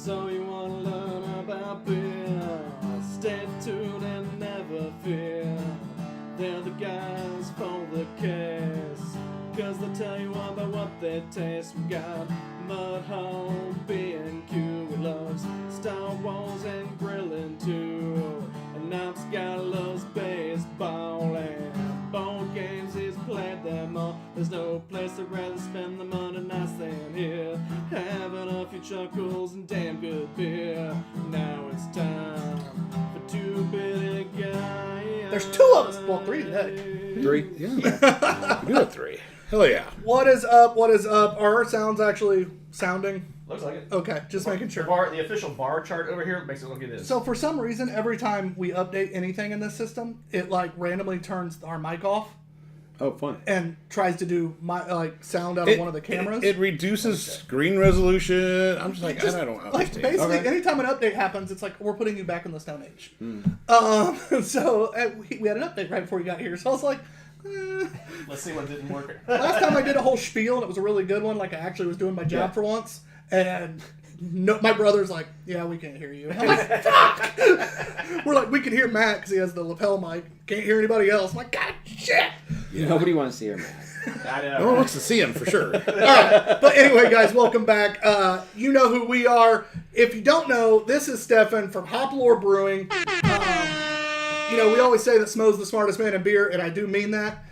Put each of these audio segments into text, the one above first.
So you want to learn about beer? Stay tuned and never fear. They're the guys for the case, 'cause they tell you all about what they taste. We got Mudhole, B&Q, we loves Star Wars and grilling too. And Knops guy loves baseball and board games, he's played them all. There's no place I'd rather spend the money nice than here, having a few chuckles and damn good beer. Now it's time for two bitty guys. There's two of us. Well, three today. Three? Yeah. We do have three. Hell yeah. What is up? What is up? Are our sounds actually sounding? Looks like it. Okay, just making sure. The official bar chart over here makes it look like it is. So for some reason, every time we update anything in this system, it like randomly turns our mic off Oh, fun. and tries to do sound out of one of the cameras. It reduces screen resolution. I'm just like, I don't understand. Basically, anytime an update happens, it's like we're putting you back in the Stone Age. So we had an update right before you got here, so I was like, Let's see what didn't work. last time I did a whole spiel and it was a really good one. Like I actually was doing my job for once, and my brother's like, "Yeah, we can't hear you." And I'm like, "Fuck!" We're like, we can hear Matt because he has the lapel mic. Can't hear anybody else. I'm like, "God, shit!" Yeah. Nobody wants to hear me. I know. No one wants to see him for sure. All right, but anyway, guys, welcome back. You know who we are. If you don't know, this is Stefan from Hoplore Brewing. We always say that Smo's the smartest man in beer, and I do mean that.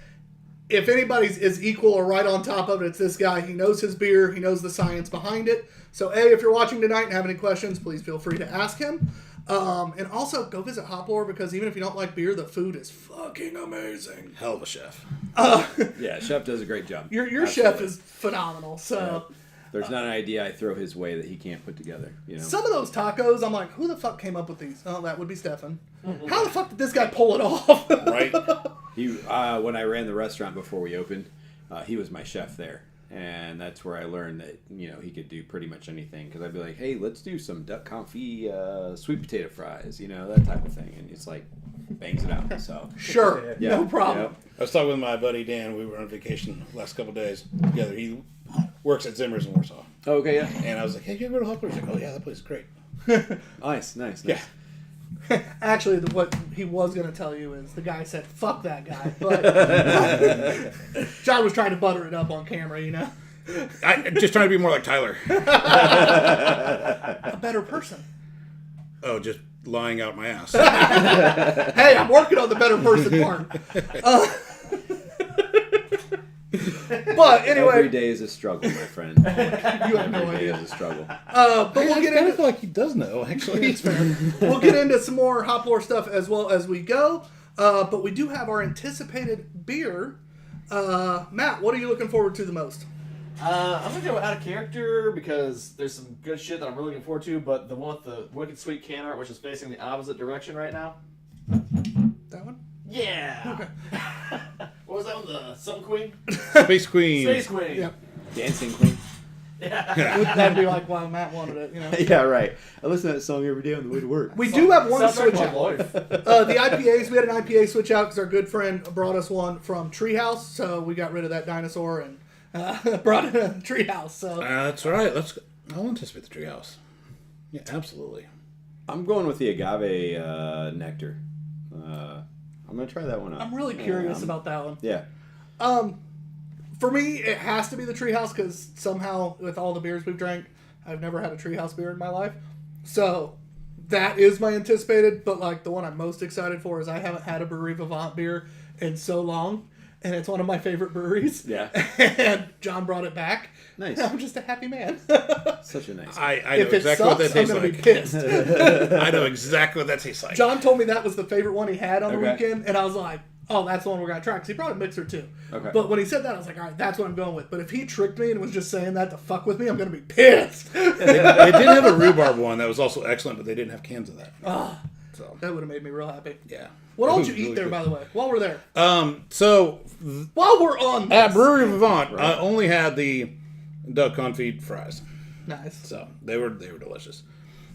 If anybody's is equal or right on top of it, it's this guy. He knows his beer. He knows the science behind it. So, if you're watching tonight and have any questions, please feel free to ask him. And also, go visit Hoplore, because even if you don't like beer, the food is fucking amazing. Hell of a chef. Yeah, chef does a great job. Your chef is phenomenal. So. Yeah. There's not an idea I throw his way that he can't put together. Some of those tacos, I'm like, who the fuck came up with these? Oh, that would be Stefan. How the fuck did this guy pull it off? Right? When I ran the restaurant before we opened, he was my chef there. And that's where I learned that, he could do pretty much anything. Because I'd be like, hey, let's do some duck confit, sweet potato fries, that type of thing. And it's like, bangs it out. So Sure, yeah, no problem. I was talking with my buddy Dan. We were on vacation the last couple of days together. He works at Zimmer's in Warsaw. Oh, okay, yeah. And I was like, hey, you ever go to Hoplore? He's like, oh, yeah, that place is great. Nice. Yeah. Actually, what he was going to tell you is the guy said, fuck that guy. But John was trying to butter it up on camera, I'm just trying to be more like Tyler. A better person. Oh, just lying out my ass. Hey, I'm working on the better person part. But anyway, every day is a struggle, my friend. You have no Every day idea. is a struggle. But we'll get I into feel like he does know, actually. It's fair. We'll get into some more Hoplore stuff as well as we go. But we do have our anticipated beer. Matt, what are you looking forward to the most? I'm going to go out of character because there's some good shit that I'm really looking forward to, but the one with the Wicked Sweet can art, which is facing the opposite direction right now. That one? Yeah! Okay. What was that one? The Sun Queen? Space Queen. Space Queen! Yep. Dancing Queen. That'd be like why Matt wanted it, Yeah, right. I listen to that song every day on the way to work. We do have one Sounds like switch my out. life. The IPAs, we had an IPA switch out because our good friend brought us one from Treehouse, so we got rid of that dinosaur and brought in a Treehouse. So That's all right. I'll anticipate the treehouse. Yeah, absolutely. I'm going with the agave nectar. I'm going to try that one out. I'm really curious about that one. Yeah. For me, it has to be the Treehouse because somehow with all the beers we've drank, I've never had a Treehouse beer in my life. So that is my anticipated, but like the one I'm most excited for is I haven't had a Brewery Vivant beer in so long, and it's one of my favorite breweries. Yeah. And John brought it back. Nice. I'm just a happy man. Such a nice I know If it exactly what sucks, that I'm tastes going to like. be pissed. I know exactly what that tastes like. John told me that was the favorite one he had on the Okay. weekend, and I was like, oh, that's the one we're going to try, because he brought a mixer too. Okay. But when he said that, I was like, all right, that's what I'm going with. But if he tricked me and was just saying that to fuck with me, I'm going to be pissed. They did have a rhubarb one that was also excellent, but they didn't have cans of that. So That would have made me real happy. yeah. What all It did was you eat really there, good. by the way, while we're there? So While we're on at this. Brewery Vivant, I only had the duck confit fries, Nice. so they were delicious.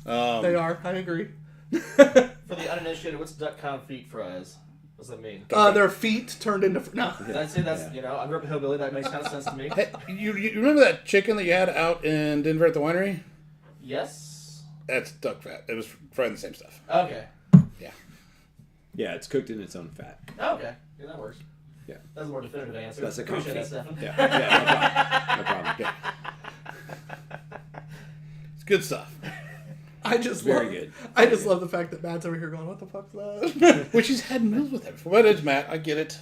They are. I agree. For the uninitiated, what's duck confit fries? What does that mean? Their feet turned into... No. That's it. That's, I grew up a hillbilly. That makes kind of sense to me. Hey, you remember that chicken that you had out in Denver at the winery? Yes. That's duck fat. It was frying the same stuff. Okay. Yeah. Yeah, it's cooked in its own fat. Okay. Yeah, that works. Yeah. That's a more definitive answer. That's a Appreciate comfy. that, Stefan. Yeah, no problem. Yeah. It's good stuff. I just Very love, good. I just love the fact that Matt's over here going, "What the fuck's that?" Which he's had meals with him. But it's Matt. I get it.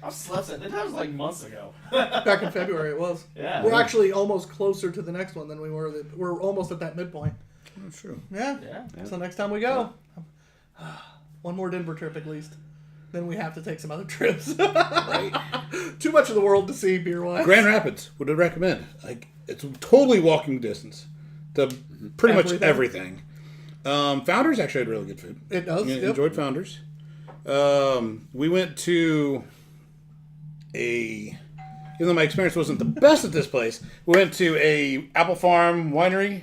I've slept since. That was like months ago. Back in February, it was. Yeah. We're actually almost closer to the next one than we were. We're almost at that midpoint. That's true. Yeah. Yeah. So next time we go, one more Denver trip at least. Then we have to take some other trips. Right. Too much of the world to see beer wise. Grand Rapids would recommend. Like it's totally walking distance to pretty much everything. Founders actually had really good food. It does. Yeah, Yep. enjoyed Founders. We went to even though my experience wasn't the best at this place, we went to a Apple Farm winery,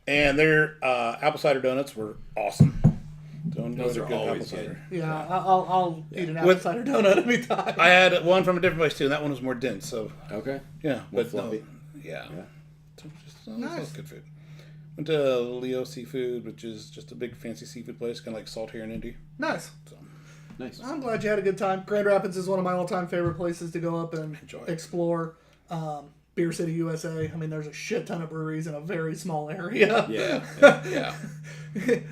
and their apple cider donuts were awesome. Those are always good. Yeah, I'll eat an apple With- cider donut anytime. I had one from a different place too, and that one was more dense. So Okay. yeah, More but fluffy. yeah. Yeah. So just, Nice. was good food. Went to Leo Seafood, which is just a big fancy seafood place, kind of like Salt here in Indy. Nice. So Nice. I'm glad you had a good time. Grand Rapids is one of my all-time favorite places to go up and Enjoy it. explore. Beer City, USA. I mean, there's a shit ton of breweries in a very small area. Yeah. yeah,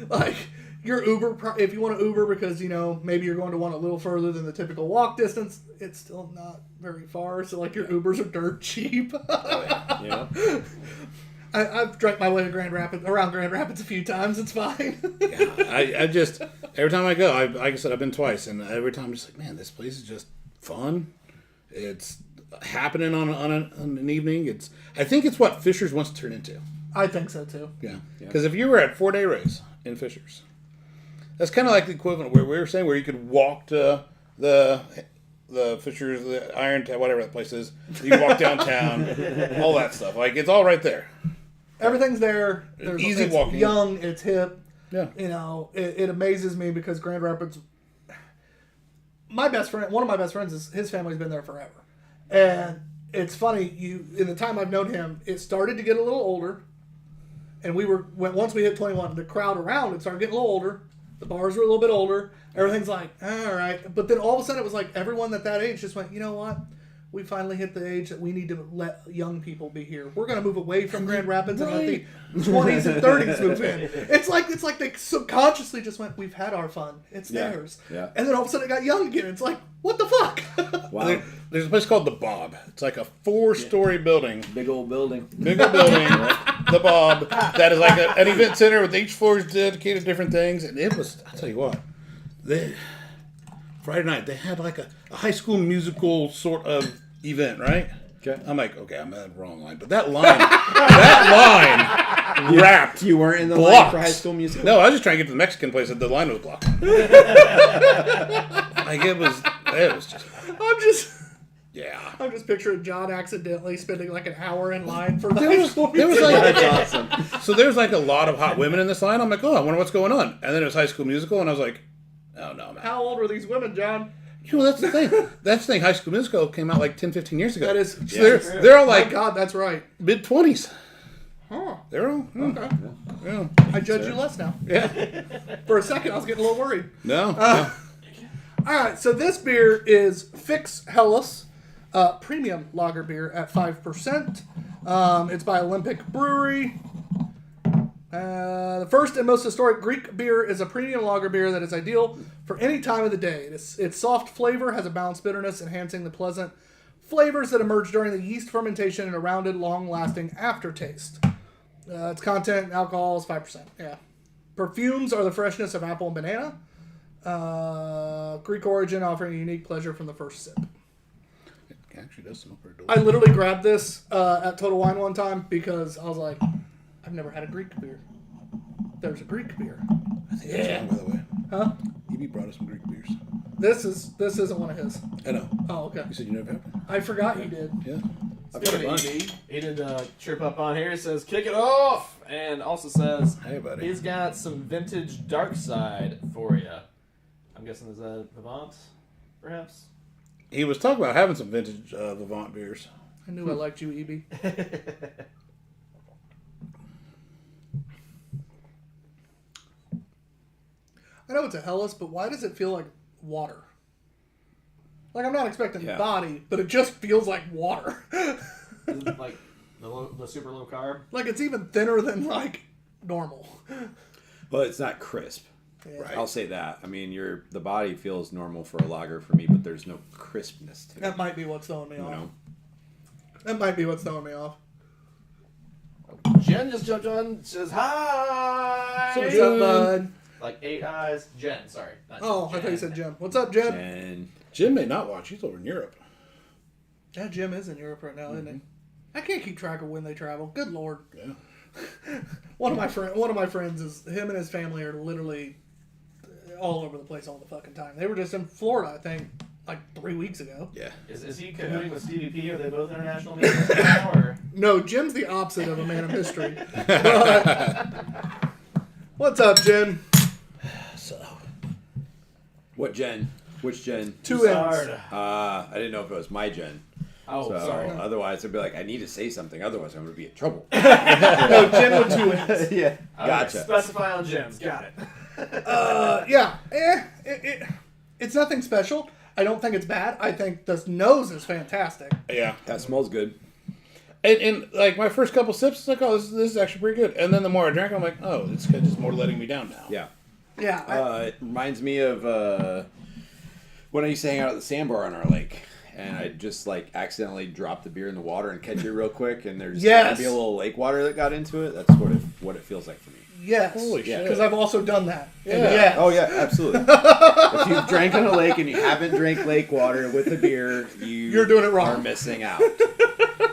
Like your Uber, if you want to Uber because maybe you're going to one a little further than the typical walk distance, it's still not very far. So like your Ubers are dirt cheap. Yeah. I've drank my way to around Grand Rapids a few times. It's fine. I just every time I go, like I said, I've been twice, and every time I'm just like, man, this place is just fun. It's happening on an evening. I think it's what Fishers wants to turn into. I think so too. Yeah, because if you were at 4-day race in Fishers, that's kind of like the equivalent where we were saying where you could walk to the Fishers, the Iron Town, whatever that place is. You can walk downtown, all that stuff. Like it's all right there. Everything's there. Easy it's walking. young. It's hip. Yeah. It amazes me because Grand Rapids. One of my best friends, his family's been there forever, and it's funny. In the time I've known him, it started to get a little older, and once we hit 21, the crowd around it started getting a little older. The bars were a little bit older. Everything's like, all right, but then all of a sudden it was like everyone at that age just went, you know what? We finally hit the age that we need to let young people be here. We're going to move away from Grand Rapids and let the 20s and 30s move in. It's like they subconsciously just went, we've had our fun. It's theirs. Yeah. And then all of a sudden it got young again. It's like, what the fuck? Wow. There's a place called the Bob. It's like a 4-story building. Big old building. Big old building, the Bob, that is like an event center with each floor is dedicated to different things. And it was, I'll tell you what, Friday night, they had like a High School Musical sort of event, right? Okay. I'm like, okay, I'm at the wrong line. But that line, wrapped. You weren't in the line blocks. for High School Musical? No, I was just trying to get to the Mexican place and the line was blocked. Like it was just, I'm just picturing John accidentally spending like an hour in line for the There high was- school there was musical. like- That's awesome. So there's like a lot of hot women in this line. I'm like, oh, I wonder what's going on. And then it was High School Musical, and I was like, oh no, man. How old were these women, John? That's the thing. That's the thing. High School Musical came out like 10, 15 years ago. That is- So they're all My like God, that's right. mid-20s. Huh. They're all, Okay. yeah. I judge you less now. Yeah. For a second, I was getting a little worried. No. All right, so this beer is Fix Helles, premium lager beer at 5%. It's by Olympic Brewery. The first and most historic Greek beer is a premium lager beer that is ideal for any time of the day. Its soft flavor has a balanced bitterness, enhancing the pleasant flavors that emerge during the yeast fermentation and a rounded, long-lasting aftertaste. Its content and alcohol is 5%. Yeah. Perfumes are the freshness of apple and banana. Greek origin, offering a unique pleasure from the first sip. It actually does smell pretty I delicious. literally grabbed this at Total Wine one time because I was like, I've never had a Greek beer. There's a Greek beer. I think that's wrong, by the way. Huh? EB brought us some Greek beers. This isn't one of his. I know. Oh, okay. You said you never had one? I forgot you did. Yeah. Speaking of EB, he did chirp up on here. He says, kick it off! And also says, Hey, buddy. he's got some vintage dark side for you. I'm guessing is that Vivant, perhaps? He was talking about having some vintage Vivant beers. I knew I liked you, EB. I know it's a Helles, but why does it feel like water? Like, I'm not expecting body, but it just feels like water. Isn't it like the super low carb? Like, it's even thinner than, like, normal. Well, it's not crisp. Yeah. I'll say that. I mean, the body feels normal for a lager for me, but there's no crispness to it. That might be what's throwing me You off. know? That might be what's throwing me off. Jen just jumped on. Says hi. What's up, bud? Like 8 eyes. Jen, sorry. not Oh, Jen. I thought you said Jim. What's up, Jim? And Jim may not watch. He's over in Europe. Yeah, Jim is in Europe right now, isn't he? I can't keep track of when they travel. Good lord. Yeah. One of my friends is him and his family are literally all over the place all the fucking time. They were just in Florida, I think, like 3 weeks ago. Yeah. Is he cahooting with Stevie P? Are they both international names now? Or? No, Jim's the opposite of a man of mystery. But, what's up, Jen? So. what gen? Which gen? Two M's. Hard. I didn't know if it was my gen. Oh, So sorry. otherwise, I'd be like, I need to say something. Otherwise, I'm going to be in trouble. No, Jen with two M's. yeah. Okay, Gotcha. specify on Jen's. Got it. Yeah. It's nothing special. I don't think it's bad. I think the nose is fantastic. Yeah. That smells good. And like my first couple sips, it's like, oh, this is actually pretty good. And then the more I drank, I'm like, oh, it's just more letting me down now. Yeah. Yeah. It reminds me of when I used to hang out at the sandbar on our lake. And I'd just like accidentally drop the beer in the water and catch it real quick. And there's Yes. be a little lake water that got into it. That's what it feels like for me. Yes. Holy shit. Because I've also done that. Yeah. Yes. Oh yeah, absolutely. If you've drank on a lake and you haven't drank lake water with a beer, You're doing it wrong. Are missing out.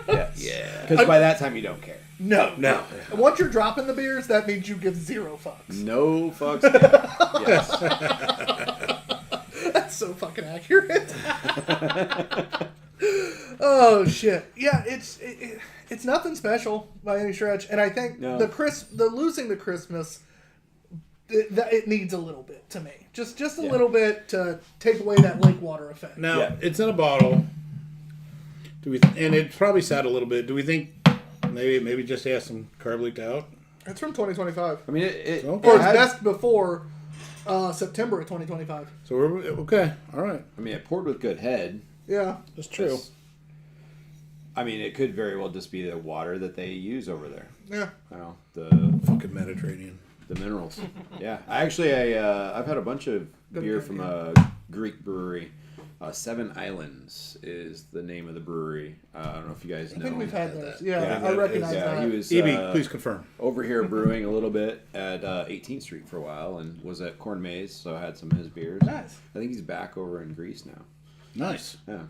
Yes. Yeah. Because by that time you don't care. No. No. And once you're dropping the beers, that means you give zero fucks. No fucks given. Yes. That's so fucking accurate. Oh shit! Yeah, it's nothing special by any stretch, and I think No. the losing the Christmas, it needs a little bit to me, just a little bit to take away that lake water effect. Now Yeah. it's in a bottle. Do we? And it's probably sat a little bit. Do we think maybe just has some carb leaked out? It's from 2025, I mean, it Okay. or it's had- best before September of 2025. So we're okay. All right, I mean, it poured with good head. Yeah, that's true. It's- I mean, it could very well just be the water that they use over there. yeah. You know, Fucking Mediterranean. the minerals. Yeah, I've had a bunch of Good beer drink, from yeah. a Greek brewery. Seven Islands is the name of the brewery. I don't know if you guys know. I think we've had had those. that. Yeah, Yeah, I recognize yeah, that. he was EB, please confirm. over here brewing a little bit at 18th Street for a while, and was at Corn Maze, so I had some of his beers. Nice. I think he's back over in Greece now. Nice. Yeah.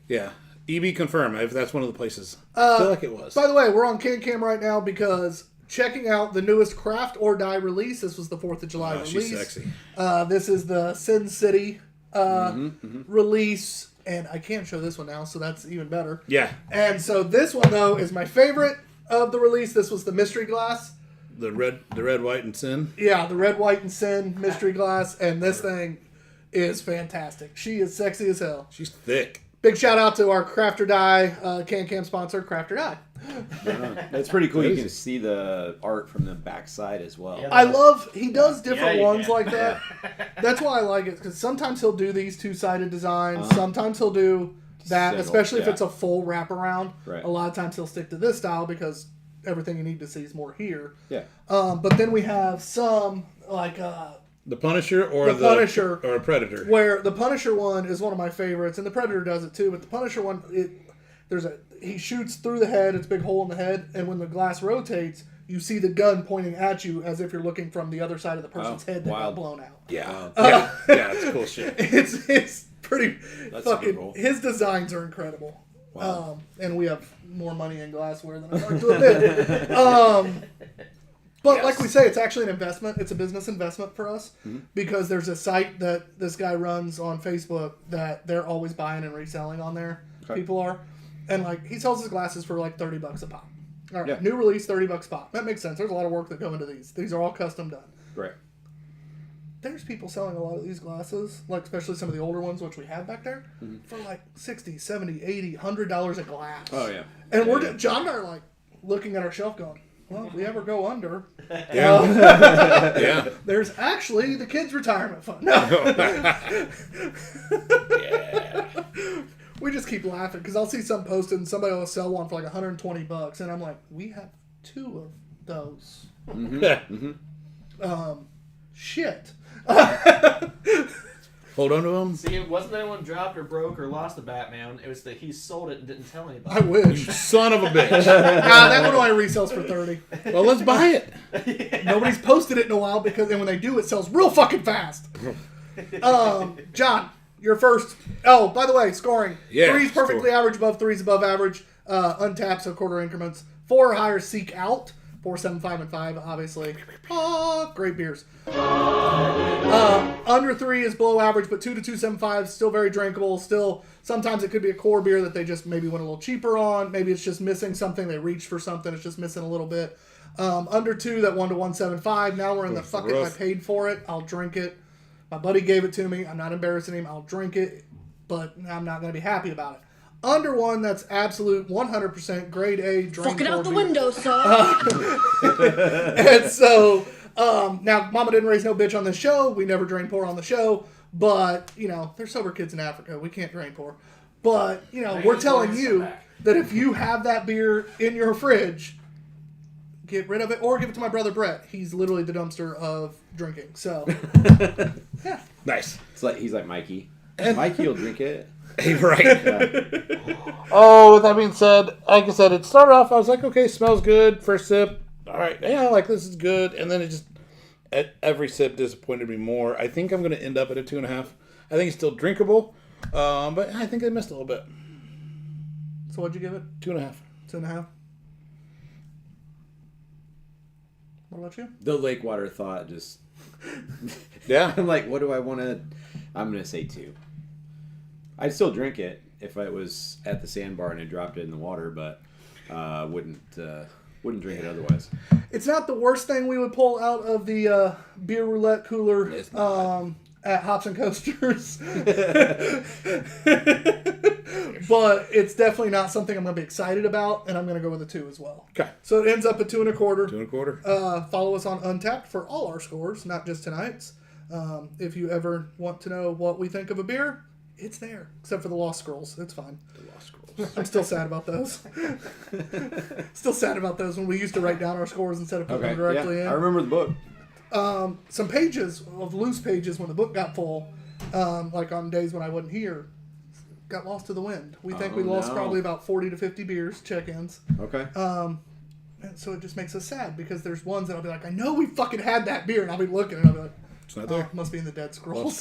Yeah. EB confirm if that's one of the places. I feel like it was. By the way, we're on CanCam right now because checking out the newest Craft or Die release. This was the 4th of July release. She's sexy. This is the Sin City release, and I can't show this one now, so that's even better. Yeah. And so this one, though, is my favorite of the release. This was the Mystery Glass. The red, white, and sin. Yeah, the Red, White, and Sin Mystery Glass, and this thing is fantastic. She is sexy as hell. She's thick. Big shout out to our Craft or Die CanCam sponsor, Craft or Die. It's pretty cool. You can see the art from the backside as well. Yeah. I love he does different you ones can. like that. That's why I like it, because sometimes he'll do these two-sided designs. Sometimes he'll do that, Single, especially if yeah. it's a full wraparound. Right. A lot of times he'll stick to this style because everything you need to see is more here. Yeah. But then we have some like The Punisher or The Punisher. or a Predator. where the Punisher one is one of my favorites, and the Predator does it too. But the Punisher one, he shoots through the head. It's a big hole in the head, and when the glass rotates, you see the gun pointing at you as if you're looking from the other side of the person's head that got wild. blown out. Yeah. Yeah. Yeah. It's cool shit. It's pretty That's fucking. super cool. His designs are incredible. Wow. And we have more money in glassware than I like to admit. But like we say, it's actually an investment. It's a business investment for us because there's a site that this guy runs on Facebook that they're always buying and reselling on there. Okay. People are, and like he sells his glasses for like $30 a pop. All right, Yeah. new release, $30 a pop. That makes sense. There's a lot of work that go into these. These are all custom done. Right. There's people selling a lot of these glasses, like especially some of the older ones, which we have back there, for like $60, $70, $80, $100 a glass. Oh yeah. And Yeah, we're yeah. John and I are like looking at our shelf going, well, if we ever go under, Yeah. Yeah. there's actually the kids' retirement fund. No. We just keep laughing because I'll see some posted and somebody will sell one for like $120, and I'm like, we have 2 of those. Shit. Hold on to them. See, it wasn't that anyone dropped or broke or lost the Batman. It was that he sold it and didn't tell anybody. I wish. Son of a bitch. That one only resells for $30. Well, let's buy it. Nobody's posted it in a while because then when they do, it sells real fucking fast. John, you're first. Oh, by the way, scoring. Yeah, 3's perfectly score. average, above 3's above average. Untapped, so quarter increments. 4 or higher, seek out. 4, 7, 5, and 5, obviously. Great beers. Under 3 is below average, but 2 to 2.75 still very drinkable. Still, sometimes it could be a core beer that they just maybe went a little cheaper on. Maybe it's just missing something. They reached for something. It's just missing a little bit. Under 2, that 1 to 1.75. Now we're in the fuck it. I paid for it. I'll drink it. My buddy gave it to me. I'm not embarrassing him. I'll drink it, but I'm not going to be happy about it. Under 1, that's absolute 100% grade A drink. Fuck it out the beer. window, son. And so, now, Mama didn't raise no bitch on this show. We never drain pour on the show. But, you know, there's sober kids in Africa. We can't drain pour. But, you know, we're telling you that if you have that beer in your fridge, get rid of it or give it to my brother Brett. He's literally the dumpster of drinking. So, yeah. Nice. It's like he's like Mikey. Mikey will drink it. Right. Yeah. Oh, with that being said, like I said, it started off, I was like, okay, smells good. First sip, all right, yeah, like this is good. And then it just, at every sip, disappointed me more. I think I'm going to end up at a 2.5. I think it's still drinkable, but I think I missed a little bit. So what'd you give it? 2.5. 2.5? What about you? The lake water thought just. Yeah. I'm like, what do I want to? I'm gonna say 2. I'd still drink it if I was at the sandbar and I dropped it in the water, but wouldn't drink it otherwise. It's not the worst thing we would pull out of the beer roulette cooler It's not. at Hops and Coasters. But it's definitely not something I'm going to be excited about, and I'm going to go with a 2 as well. Okay. So it ends up at 2.25. 2.25. Follow us on Untapped for all our scores, not just tonight's. If you ever want to know what we think of a beer, it's there. Except for the Lost Scrolls. It's fine. The Lost Scrolls. I'm still sad about those. Still sad about those when we used to write down our scores instead of putting them directly in. I remember the book. Some pages of loose pages when the book got full, like on days when I wasn't here, got lost to the wind. We think we lost probably about 40 to 50 beers, check-ins. Okay. And so it just makes us sad because there's ones that I'll be like, I know we fucking had that beer, and I'll be looking and I'll be like, It's not there. it must be in the Dead Scrolls.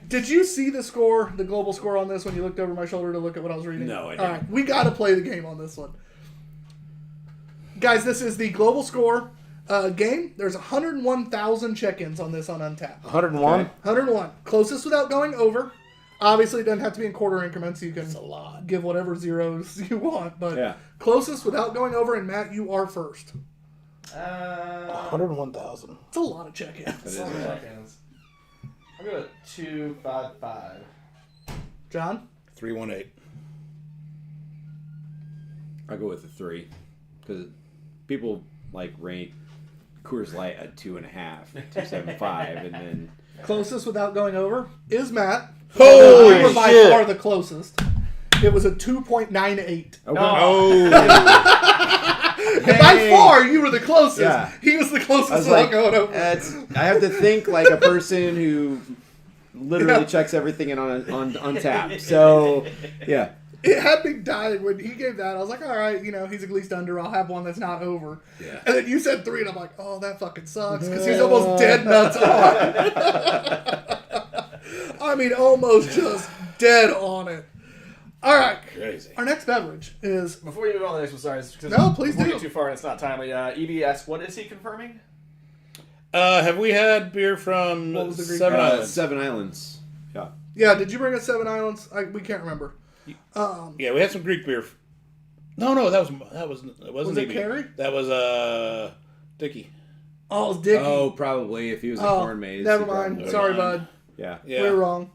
Did you see the score, the global score on this when you looked over my shoulder to look at what I was reading? No, I didn't. All right, we got to play the game on this one. Guys, this is the global score game. There's 101,000 check-ins on this on Untapped. 101? 101. Closest without going over. Obviously, it doesn't have to be in quarter increments. You can That's a lot. give whatever zeros you want. But Yeah. closest without going over, and Matt, you are first. 101,000. It's a lot of check-ins. That is seconds. I'll go at 255. John? 318. I'll go with the 3 because people like rank Coors Light at 2.5, 2.75, and then Closest without going over is Matt. Holy You were by shit. far the closest. It was a 2.98. okay. Oh. And by far, you were the closest. Yeah. He was the I closest was without like, going over. I have to think like a person who literally checks everything in on Untapped. So, yeah. It had me dying when he gave that. I was like, all right, he's at least under. I'll have one that's not over. Yeah. And then you said 3, and I'm like, oh, that fucking sucks. Because he's almost dead nuts on. I mean, almost just dead on it. All right. Crazy. Our next beverage is... Before you move on to the next one, sorry. Because No, please before we do. get too far and it's not timely. EBS, what is he confirming? Have we had beer from What was the Greek Seven name? Islands? 7 Islands. Yeah. Yeah, did you bring us 7 Islands? We can't remember. Yeah, we had some Greek beer. No, that wasn't it wasn't Was it EB. Carrie? That was Dickie. Oh, it's Dickie. Oh, probably if he was a corn maze. never he mind. probably- Sorry, Never mind. bud. Yeah. Yeah. We're wrong.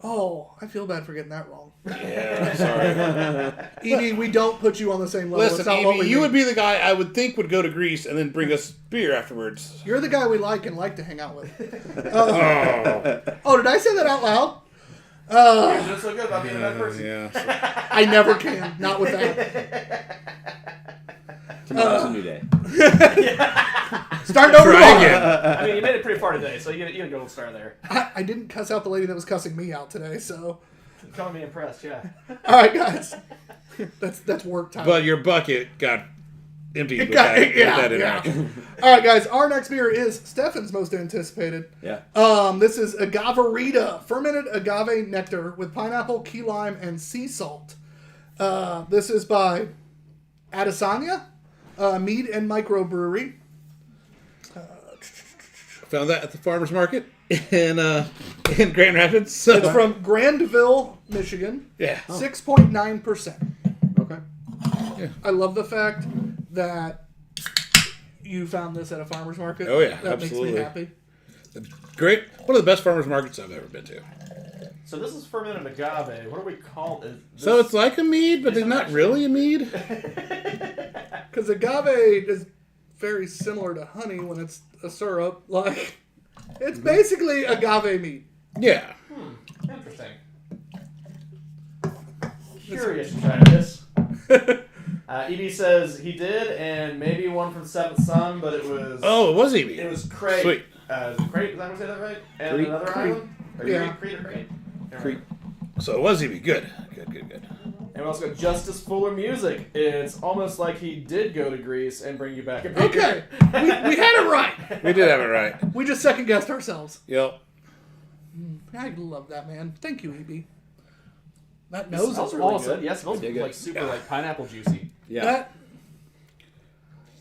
Oh, I feel bad for getting that wrong. Yeah, sorry. Edie, we don't put you on the same level. Listen, It's not what Evie, we you do. would be the guy I would think would go to Greece and then bring us beer afterwards. You're the guy we like and like to hang out with. Oh, Oh, did I say that out loud? You're doing so good about being a bad person. yeah. I never can. Not with that. Tomorrow's a new day. Starting over Try tomorrow. again. I mean, you made it pretty far today, so you get a gold star there. I didn't cuss out the lady that was cussing me out today, so. Calling me impressed, yeah. All right, guys. That's work time. But your bucket got emptied with got- that, yeah, with that yeah. interaction. All right, guys. Our next beer is Stefan's most anticipated. Yeah. This is Agaverita, fermented agave nectar with pineapple, key lime, and sea salt. This is by Adesanya Mead and Microbrewery. Found that at the farmer's market in Grand Rapids. So. It's from Grandville, Michigan. Yeah. 6.9%. Okay. I love the fact that you found this at a farmer's market. Oh, yeah, that absolutely. makes me happy. Great. One of the best farmer's markets I've ever been to. So this is fermented agave. What do we call it? So it's like a mead, but It's it's not actually- really a mead. Because agave is very similar to honey when it's a syrup. Like, it's basically agave mead. Yeah. Interesting. Curious to try this. Edie says he did, and maybe one from Seventh Son, but it was Oh, it was Evie. it was Crate. Sweet. Crate, is that how we say that right? And Crete. another Crete. island? Or Yeah. Crete or Crate? Crete. So it was Evie. Good. Good. And we also got Justice Fuller Music. It's almost like he did go to Greece and bring you back a beer. Okay. we had it right. We did have it right. We just second guessed ourselves. Yep. I love that, man. Thank you, EB. That It nose smells is really awesome. good. Yeah, it smells dig it. like super like pineapple juicy. Yeah.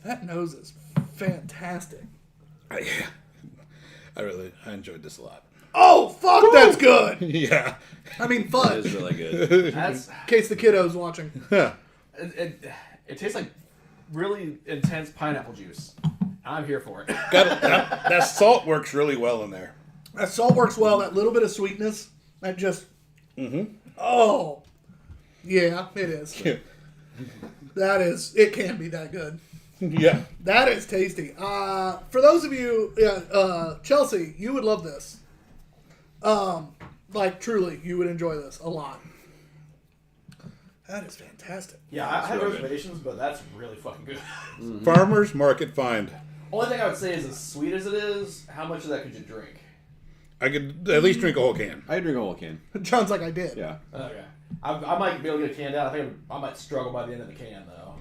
That nose is fantastic. I enjoyed this a lot. Oh, fuck, that's good. Yeah. I mean, That fun. is really good. That's In case the kiddo's watching. it tastes like really intense pineapple juice. I'm here for it. That salt works really well in there. That salt works well. That little bit of sweetness. That just. Oh. Yeah, it is. That is. It can be that good. Yeah. That is tasty. For those of you, Chelsea, you would love this. Like truly, you would enjoy this a lot. That is fantastic. Yeah, I had reservations, but that's really fucking good. Farmer's Market find. Only thing I would say is, as sweet as it is, how much of that could you drink? I could at least drink a whole can. I drink a whole can. John's like I did. Yeah. Okay, I might be able to get a can down. I think I might struggle by the end of the can though.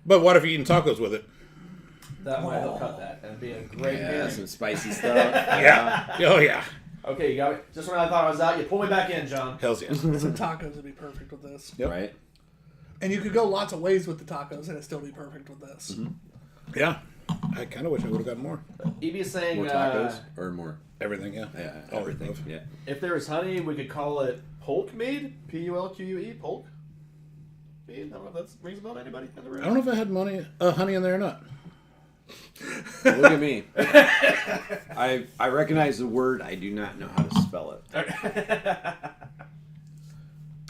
But what if you're eating tacos with it? That might help cut that and be a great Yeah, can. some spicy stuff. Yeah. Oh, yeah. Okay, you got me. Just when I thought I was out, you pull me back in, John. Hells yeah. Some tacos would be perfect with this. Yep. Right? And you could go lots of ways with the tacos and it'd still be perfect with this. Yeah. I kind of wish I would have gotten more. EB is saying More tacos or more. Everything, yeah. Yeah, All everything. above. Yeah. if there was honey, we could call it Polk Mead. Pulque. Polk. Mead. I don't know if that rings a bell to anybody in the room. I don't know if I had honey in there or not. Look at me. I recognize the word. I do not know how to spell it. I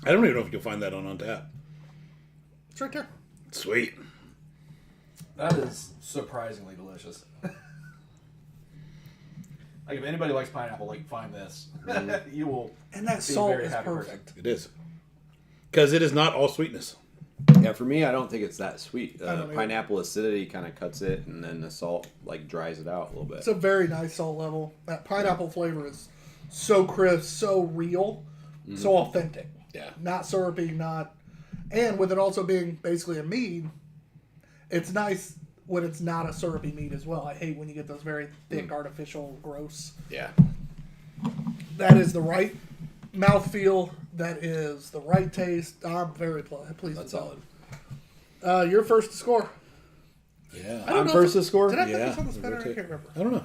don't even know if you'll find that on tap. It's right there. Sweet. That is surprisingly delicious. Like if anybody likes pineapple, like find this. You will. And that Be a salt very is happy perfect. It is. Because it is not all sweetness. Yeah, for me, I don't think it's that sweet. I don't either. Pineapple acidity kind of cuts it, and then the salt like dries it out a little bit. It's a very nice salt level. That pineapple flavor is so crisp, so real, so authentic. Yeah. Not syrupy, not. And with it also being basically a mead, it's nice when it's not a syrupy mead as well. I hate when you get those very thick, artificial, gross. Yeah. That is the right mouthfeel. That is the right taste. I'm very pleased with that. Your first score. Yeah. I don't I'm know first if- to score? Did I put Yeah, this on the spinner? I rotate. can't remember. I don't know.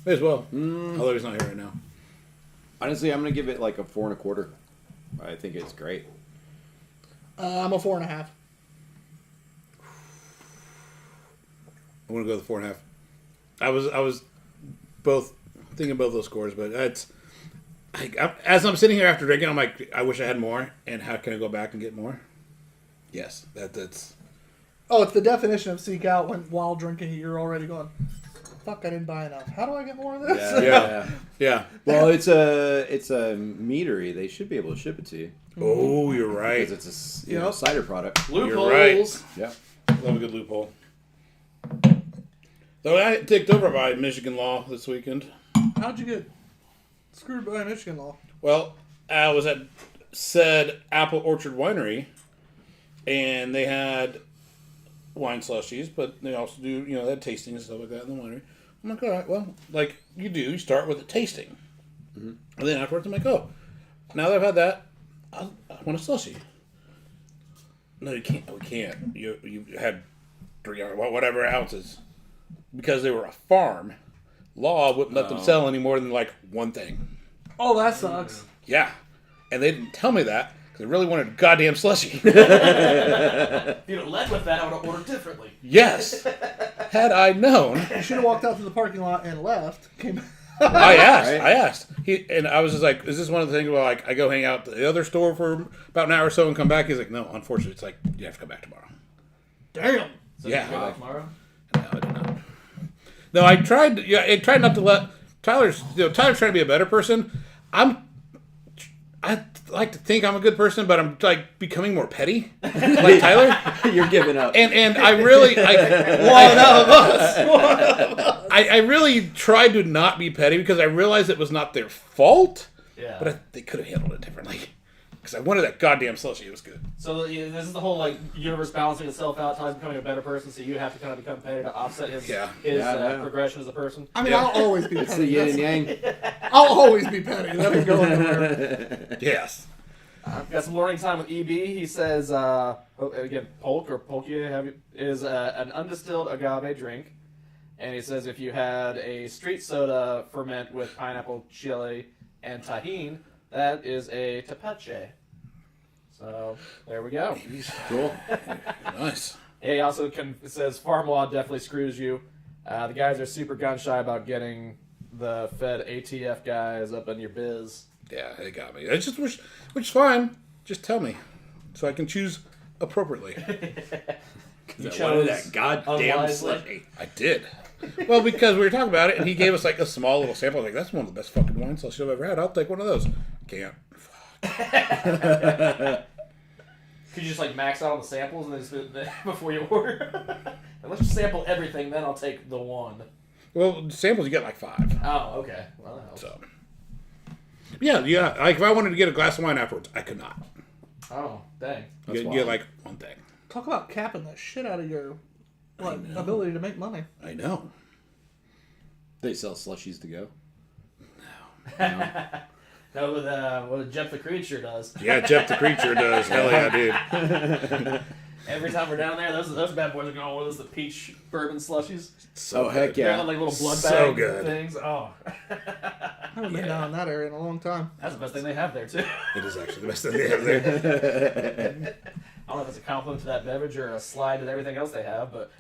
May as well. Although he's not here right now. Honestly, I'm gonna give it like a 4 1/4. I think it's great. I'm a 4.5. I want to go with 4.5. I was both thinking both those scores, but it's as I'm sitting here after drinking, I'm like, I wish I had more. And how can I go back and get more? Yes, that's. Oh, it's the definition of seek out when while drinking. You're already going. Fuck! I didn't buy enough. How do I get more of this? Yeah. Well, it's a meadery. They should be able to ship it to you Oh, you're right. because it's a cider product. Loopholes. Yeah. Love a good loophole. Though I got ticked over by Michigan law this weekend. How'd you get screwed by Michigan law? Well, I was at said Apple Orchard Winery, and they had wine slushies, but they also do, they had tasting and stuff like that in the winery. I'm like, all right, well, like you do, you start with a tasting. And then afterwards, I'm like, oh, now that I've had that, I want a slushie. No, you can't. We can't. You had 3 or whatever ounces. Because they were a farm, law wouldn't let them sell any more than like one thing. Oh, that sucks. Yeah. And they didn't tell me that because they really wanted a goddamn slushie. If you'd have led with that, I would have ordered differently. Yes. Had I known. You should have walked out to the parking lot and left. Came. I asked. Right. I asked. And I was just like, is this one of the things where like I go hang out at the other store for about an hour or so and come back? He's like, no, unfortunately, it's like you have to come back tomorrow. Damn. So Yeah. you go back tomorrow? No, I did not. No, I tried. Yeah, I tried not to let Tyler's. Tyler's trying to be a better person. I like to think I'm a good person, but I'm like becoming more petty, like Tyler. You're giving up. And I really, one of us. I really tried to not be petty because I realized it was not their fault. Yeah. But they could have handled it differently. Because I wanted that goddamn slushie. It was good. So this is the whole like universe balancing itself out. Tyler's becoming a better person, so you have to kind of become petty to offset his progression as a person. I mean, I'll always be It's petty. the yin and yang. I'll always be petty. That ain't going anywhere. Yes. I've got some learning time with EB. He says, again, Polk or Polkia is an undistilled agave drink. And he says if you had a street soda ferment with pineapple, chili, and tahine, that is a tepache. So there we go. Cool. Nice. He also says farm law definitely screws you. The guys are super gun shy about getting the Fed ATF guys up in your biz. Yeah, they got me. I just wish, which is fine. Just tell me, so I can choose appropriately. You Wanted chose that goddamn unwisely. slushie. I did. Well, because we were talking about it, and he gave us like a small little sample. I was like, that's one of the best fucking wine slushies I've ever had. I'll take one of those. Can't. Could you just like max out on the samples and then just before you order? And let's just sample everything, then I'll take the one. Well, samples you get like 5. Oh, okay. Well, that helps. So. Yeah. Like if I wanted to get a glass of wine afterwards, I could not. Oh, dang. You get like one thing. Talk about capping the shit out of your ability to make money. I know. They sell slushies to go. No, what Jeff the Creature does. Yeah, Jeff the Creature does. Hell yeah, dude. Every time we're down there, those bad boys are going with us, the peach bourbon slushies. Oh, heck They're yeah. like little blood bag So good. things. Oh, I haven't been down in that area in a long time. that's the best thing they have there, too. It is actually the best thing they have there. I don't know if it's a compliment to that beverage or a slide to everything else they have, but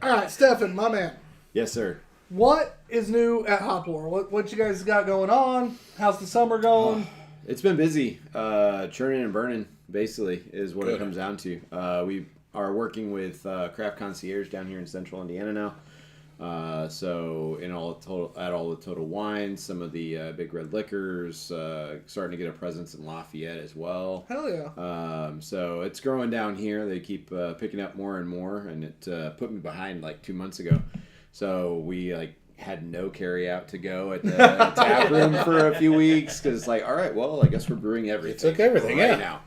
All right, Stefan, my man. Yes, sir. What is new at Hoplore? What you guys got going on? How's the summer going? It's been busy. Churning and burning, basically, is what Good. it comes down to. We are working with Craft Concierge down here in central Indiana now. So in all the Total Wines, some of the Big Red Liquors, starting to get a presence in Lafayette as well. Hell yeah. So it's growing down here. They keep picking up more and more, and it put me behind like 2 months ago. So we had no carry out to go at the tap room for a few weeks because all right, well, I guess we're brewing everything. Took everything, right yeah.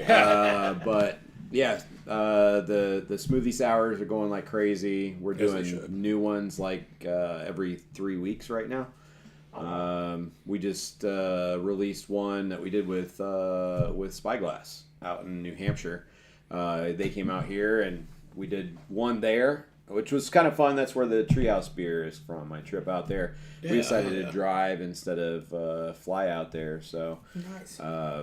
now. But yeah, the smoothie sours are going like crazy. We're As they doing should. new ones every 3 weeks right now. We just released one that we did with Spyglass out in New Hampshire. They came out here and we did one there, which was kind of fun. That's where the Treehouse beer is from. My trip out there, we decided to drive instead of fly out there. So Nice.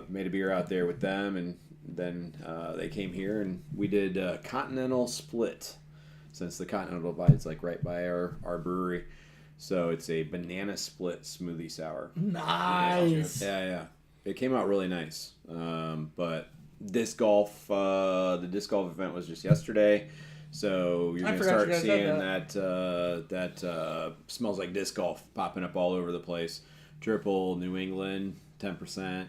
made a beer out there with them, and then they came here and we did Continental Split, since the Continental Divide's right by our brewery. So it's a banana split smoothie sour. Nice. Yeah. It came out really nice. But disc golf, the disc golf event was just yesterday. So you're I going to forgot start you guys seeing had that smells like disc golf popping up all over the place. Triple New England, 10%.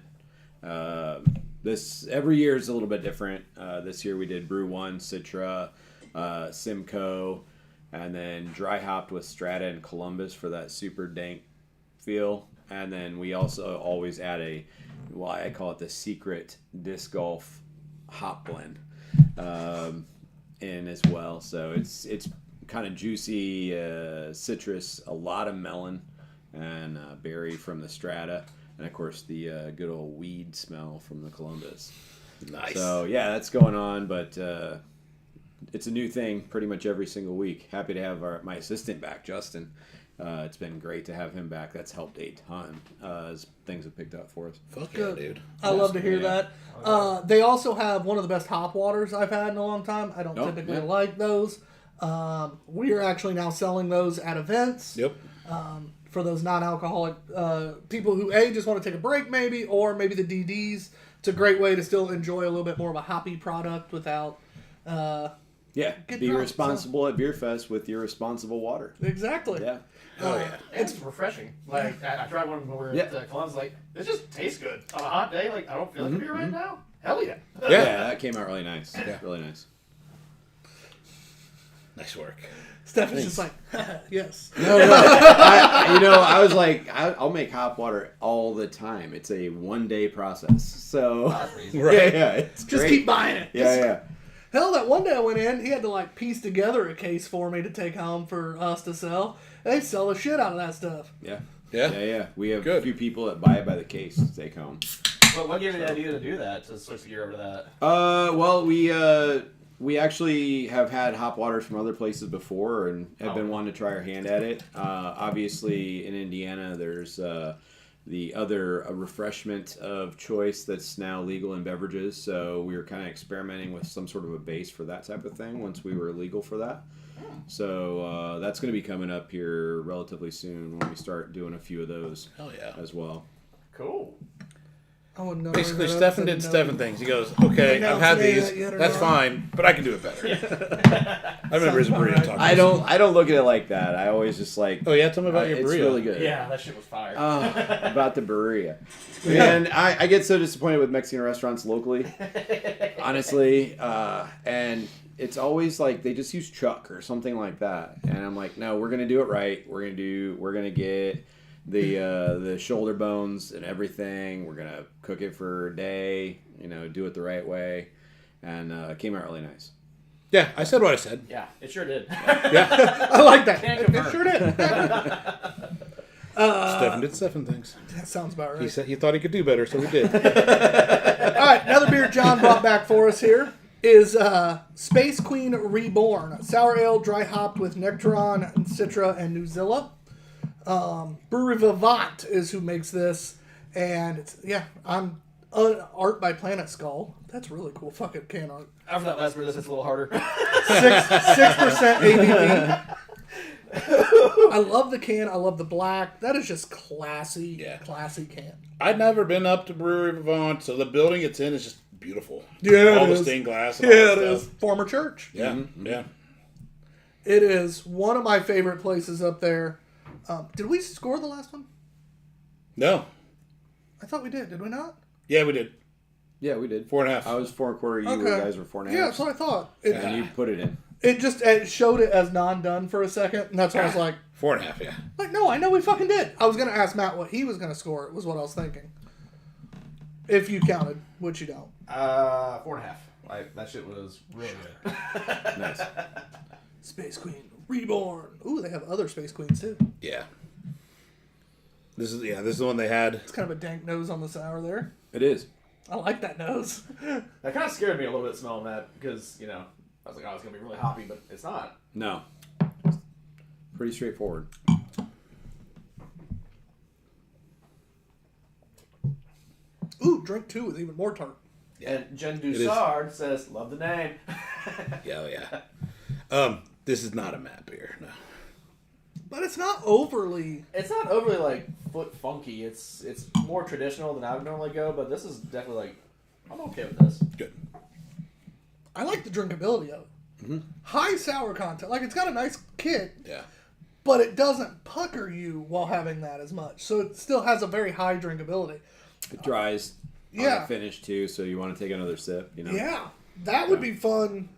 This every year is a little bit different. This year we did Brew One, Citra, Simcoe, and then dry hopped with Strata and Columbus for that super dank feel. And then we also always add I call it the secret disc golf hop blend in as well. So it's kind of juicy citrus, a lot of melon and berry from the Strata, and of course the good old weed smell from the Columbus. Nice. So yeah, that's going on, but it's a new thing pretty much every single week. Happy to have my assistant back, Justin. It's been great to have him back. That's helped a ton as things have picked up for us. Fuck yeah, Good. dude. I love to hear Yeah. that. They also have one of the best hop waters I've had in a long time. I don't Oh, typically yeah. like those. We are actually now selling those at events. Yep. For those non-alcoholic people who just want to take a break maybe, or maybe the DDs. It's a great way to still enjoy a little bit more of a hoppy product without... Yeah, Get be drunk, responsible at Beer Fest with your responsible water. Exactly. Yeah. Oh yeah. It's refreshing. Like I tried one when we were at Columbus. Like it just tastes good on a hot day. Like I don't feel like a beer right now. Hell yeah. Yeah, that came out really nice. Yeah. Really nice. Nice work. Stefan's just like, yes. No, I was like, I'll make hop water all the time. It's a 1-day process. So, Right. yeah, it's Just great. keep buying it. Yeah. Hell, that one day I went in, he had to like piece together a case for me to take home for us to sell. They sell the shit out of that stuff. Yeah. Yeah. We have Good. a few people that buy it by the case to take home. But what gave you the idea to do that? To switch the gear over to that? Well, we actually have had hop waters from other places before and have been wanting to try our hand at it. Obviously, in Indiana, there's the other refreshment of choice that's now legal in beverages. So we were kind of experimenting with some sort of a base for that type of thing once we were legal for that. So that's going to be coming up here relatively soon when we start doing a few of those Hell yeah. as well. Cool. I wouldn't know. Basically, whether Stefan that's did a Stefan no. things. He goes, okay, Announce I've had any of these. that yet or That's not? fine, but I can do it better. I remember his burrito talk. I don't look at it like that. I always just like. Oh yeah, tell me about your it's burrito. really good. Yeah, that shit was fire. About the burrito. Man, I get so disappointed with Mexican restaurants locally, honestly. And it's always like they just use chuck or something like that. And I'm like, no, we're gonna do it right. We're gonna get the shoulder bones and everything. We're gonna cook it for a day. Do it the right way. And it came out really nice. Yeah, I said what I said. Yeah, it sure did. Yeah, I like that. Can't It confirm. sure did. Stefan did Stefan things. That sounds about right. He said he thought he could do better, so he did. All right, another beer John brought back for us here is Space Queen Reborn. Sour ale, dry hopped with Nectaron, and Citra, and Nuzilla. Brewery Vivant is who makes this. And it's, I'm art by Planet Skull. That's really cool fucking can art. After that last beer, this is a little harder. 6% ABV. I love the can. I love the black. That is just classy. Yeah. Classy can. I'd never been up to Brewery Vivant, so the building it's in is just beautiful. Yeah, all it the is. stained glass. And all Yeah, that it is. stuff. Former church. Yeah, yeah. It is one of my favorite places up there. Did we score the last one? No. I thought we did. Did we not? Yeah, we did. Yeah, we did. 4.5. I was 4.25. You Okay. guys were 4.5. Yeah, that's what I thought. It, And you put it in. it showed it as non-done for a second, and that's why I was like, 4.5. Yeah. no, I know we fucking did. I was going to ask Matt what he was going to score. It was what I was thinking. If you counted, which you don't. 4.5. That shit was really good. Nice. Space Queen Reborn. Ooh, they have other Space Queens too. Yeah. This is the one they had. It's kind of a dank nose on the sour there. It is. I like that nose. That kind of scared me a little bit smelling that because, I was like, oh, it's going to be really hoppy, but it's not. No. Pretty straightforward. Ooh, drink two is even more tart. And Jen is. Dussard says, love the name. Yeah, oh, yeah. This is not a Matt beer. No. But it's not overly. It's not overly like foot funky. It's more traditional than I would normally go, but this is definitely like I'm okay with this. Good. I like the drinkability of it. High sour content. Like, it's got a nice kick, Yeah. but it doesn't pucker you while having that as much. So it still has a very high drinkability. It dries on Yeah. the finish too, so you want to take another sip. You know. Yeah. That would be fun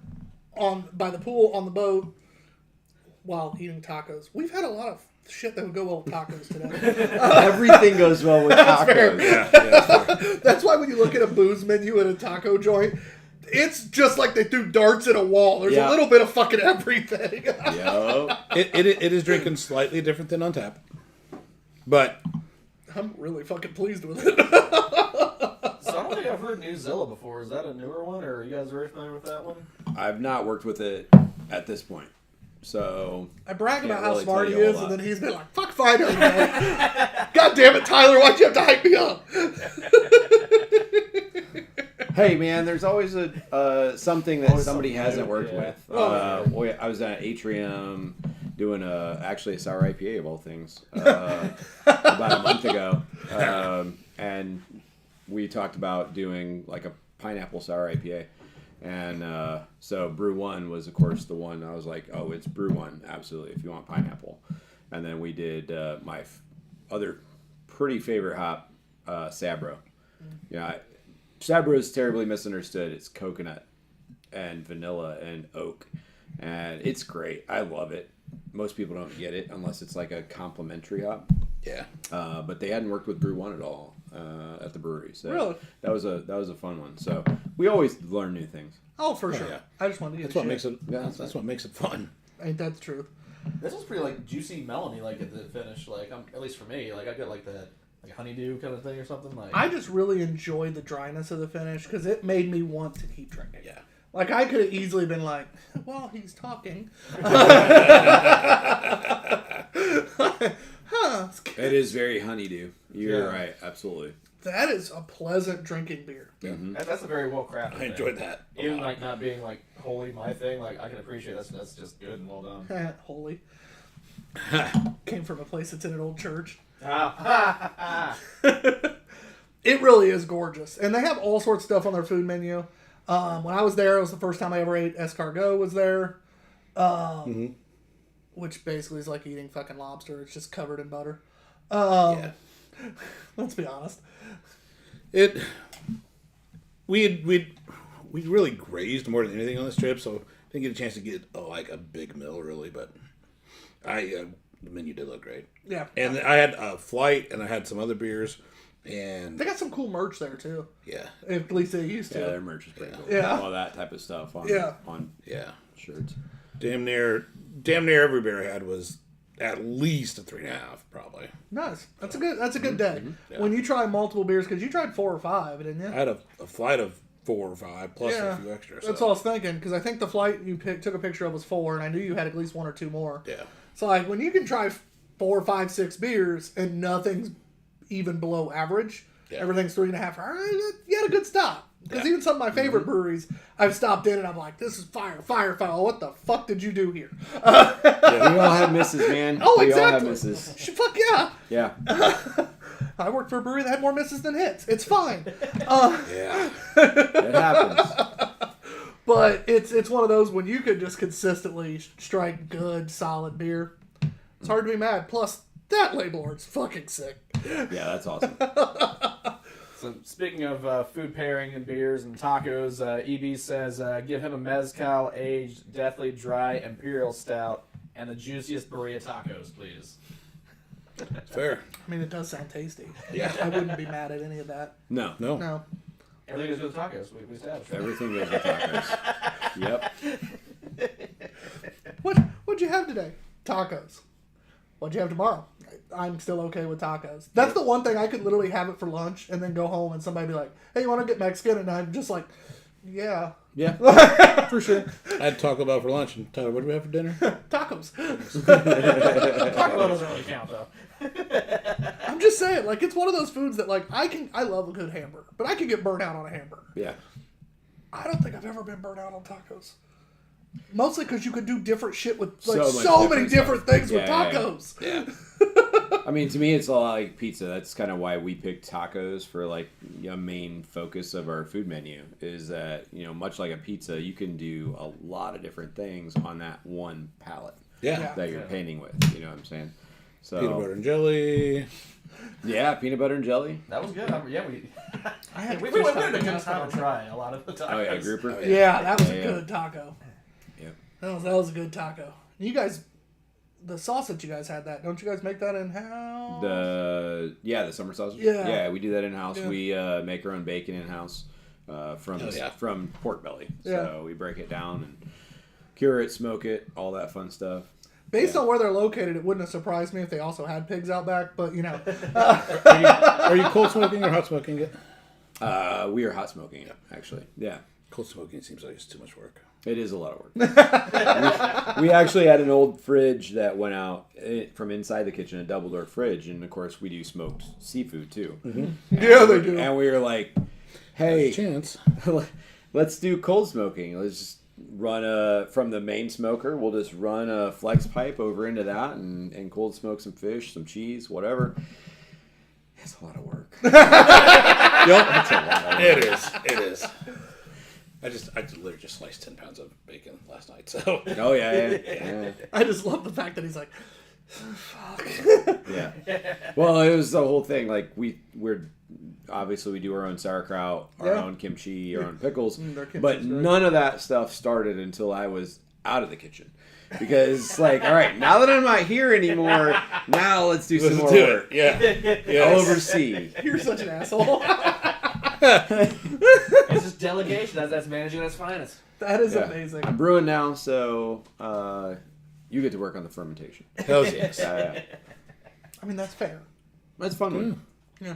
by the pool, on the boat, while eating tacos. We've had a lot of shit that would go well with tacos today. Everything goes well with tacos. Yeah. That's why when you look at a booze menu at a taco joint, it's just like they threw darts at a wall. There's a Yeah. little bit of fucking everything. Yo. It is drinking slightly different than on tap, but I'm really fucking pleased with it. So I don't think I've heard New Zilla before. Is that a newer one, or are you guys very familiar with that one? I've not worked with it at this point, so I brag Can't about how really smart he tell you a is, whole and lot. then he's been like, fuck Fido, man. God damn it, Tyler, why'd you have to hype me up? hey man, there's always a something that Always somebody something hasn't new, worked yeah. with. I was at Atrium doing actually a sour IPA of all things about a month ago, and we talked about doing like a pineapple sour IPA. And so Brew One was, of course, the one I was like, oh, it's Brew One, absolutely, if you want pineapple. And then we did my other pretty favorite hop, Sabro. Yeah, Sabro is terribly misunderstood. It's coconut and vanilla and oak, and it's great. I love it. Most people don't get it unless it's like a complimentary hop. yeah. But they hadn't worked with Brew One at all at the brewery, so Really? that was a fun one. So we always learn new things. Oh, for sure. yeah. I just wanted to get That's what shit. makes it. Yeah, that's what makes it fun. Ain't that the truth? This was pretty like juicy melony, like at the finish. Like at least for me, like I get like that like honeydew kind of thing or something. Like I just really enjoyed the dryness of the finish because it made me want to keep drinking. Yeah. Like, I could have easily been like, well, he's talking. Huh. It is very honeydew. You're Yeah. right, absolutely. That is a pleasant drinking beer. that's a very well crafted. I enjoyed that. Even like not being like wholly my thing, like I can appreciate that's just good and well done. Holy. Came from a place that's in an old church. It really is gorgeous. And they have all sorts of stuff on their food menu. When I was there, it was the first time I ever ate escargot was there. Which basically is like eating fucking lobster. It's just covered in butter. Yeah. Let's be honest. We really grazed more than anything on this trip, so didn't get a chance to get like a big meal really, but the menu did look great. Yeah. And I had a flight, and I had some other beers, and They got some cool merch there, too. yeah, At least they used to. Yeah, their merch is pretty cool. Yeah. All that type of stuff on Yeah. on yeah. shirts. Damn near every beer I had was at least a 3.5, probably. Nice. That's a good day. Yeah. When you try multiple beers, because you tried 4 or 5, didn't you? I had a flight of 4 or 5 plus a few extras. That's all I was thinking, because I think the flight you took a picture of was 4, and I knew you had at least 1 or 2 more. Yeah. So, like, when you can try 4, 5, 6 beers, and nothing's even below average, Yeah. everything's 3.5, all right, you had a good stop. Because Yeah. even some of my favorite breweries, I've stopped in, and I'm like, this is fire. What the fuck did you do here? We all have misses, man. Oh, we all have exactly. misses. Fuck yeah. Yeah. I worked for a brewery that had more misses than hits. It's fine. Yeah. It happens. But it's one of those when you could just consistently strike good, solid beer. It's hard to be mad. Plus, that label art's fucking sick. Yeah, that's awesome. So speaking of food pairing and beers and tacos, EB says give him a mezcal aged, deathly dry imperial stout and the juiciest burrito tacos, please. Fair. I mean, it does sound tasty. Yeah. I wouldn't be mad at any of that. No. No. Everything is good with tacos. We established. Right? Everything goes with tacos. Yep. What'd you have today? Tacos. What'd you have tomorrow? I'm still okay with tacos. That's the one thing I could literally have it for lunch and then go home and somebody be like, hey, you want to get Mexican? And I'm just like, yeah. Yeah. For sure. I had Taco Bell for lunch, and Tyler, what do we have for dinner? Tacos. Taco Bell doesn't really count though. I'm just saying, like, it's one of those foods that, like, I love a good hamburger, but I can get burnt out on a hamburger. Yeah. I don't think I've ever been burnt out on tacos. Mostly because you could do different shit with So like much so many different different things Yeah, with yeah, yeah. tacos. Yeah. I mean, to me, it's a lot like pizza. That's kind of why we picked tacos for like a main focus of our food menu. Is that much like a pizza, you can do a lot of different things on that one palette Yeah. that you're painting with. You know what I'm saying? So Peanut butter and jelly. yeah, peanut butter and jelly. That was good. Yeah, we had we fish had a tacos good last time time. to try a lot of the tacos. Oh yeah, grouper. Yeah, that was a Yeah. good taco. Yep. That was a good taco. You guys, the sauce that you guys had, don't you guys make that in house? The summer sausage. Yeah. Yeah, we do that in house. Yeah. We make our own bacon in house from pork belly. Yeah. So we break it down and cure it, smoke it, all that fun stuff. Based on where they're located, it wouldn't have surprised me if they also had pigs out back. But Are you cold smoking or hot smoking it? We are hot smoking it, actually. Yeah. Cold smoking seems like it's too much work. It is a lot of work. we actually had an old fridge that went out from inside the kitchen, a double door fridge, and of course we do smoked seafood too. yeah, they do. And we were like, There's a "Hey, chance. let's do cold smoking. Let's just run from the main smoker. We'll just run a flex pipe over into that and cold smoke some fish, some cheese, whatever." It's a lot of work. Yep. It is. It is. I literally just sliced 10 pounds of bacon last night. So. Oh yeah. I just love the fact that he's like, Yeah. Well, it was the whole thing. Like we're obviously we do our own sauerkraut, our Yeah. own kimchi, our own pickles, their kimchi's but great. none of that stuff started until I was out of the kitchen. Because like, all right, now that I'm not here anymore, now let's do some Let's more do work. it. Yeah. I'll Yes. oversee. you're such an asshole. It's just delegation. That's managing at its finest. That is Yeah. amazing. I'm brewing now, so you get to work on the fermentation. Hells yes. Yeah. I mean, that's fair. That's a fun one. Yeah.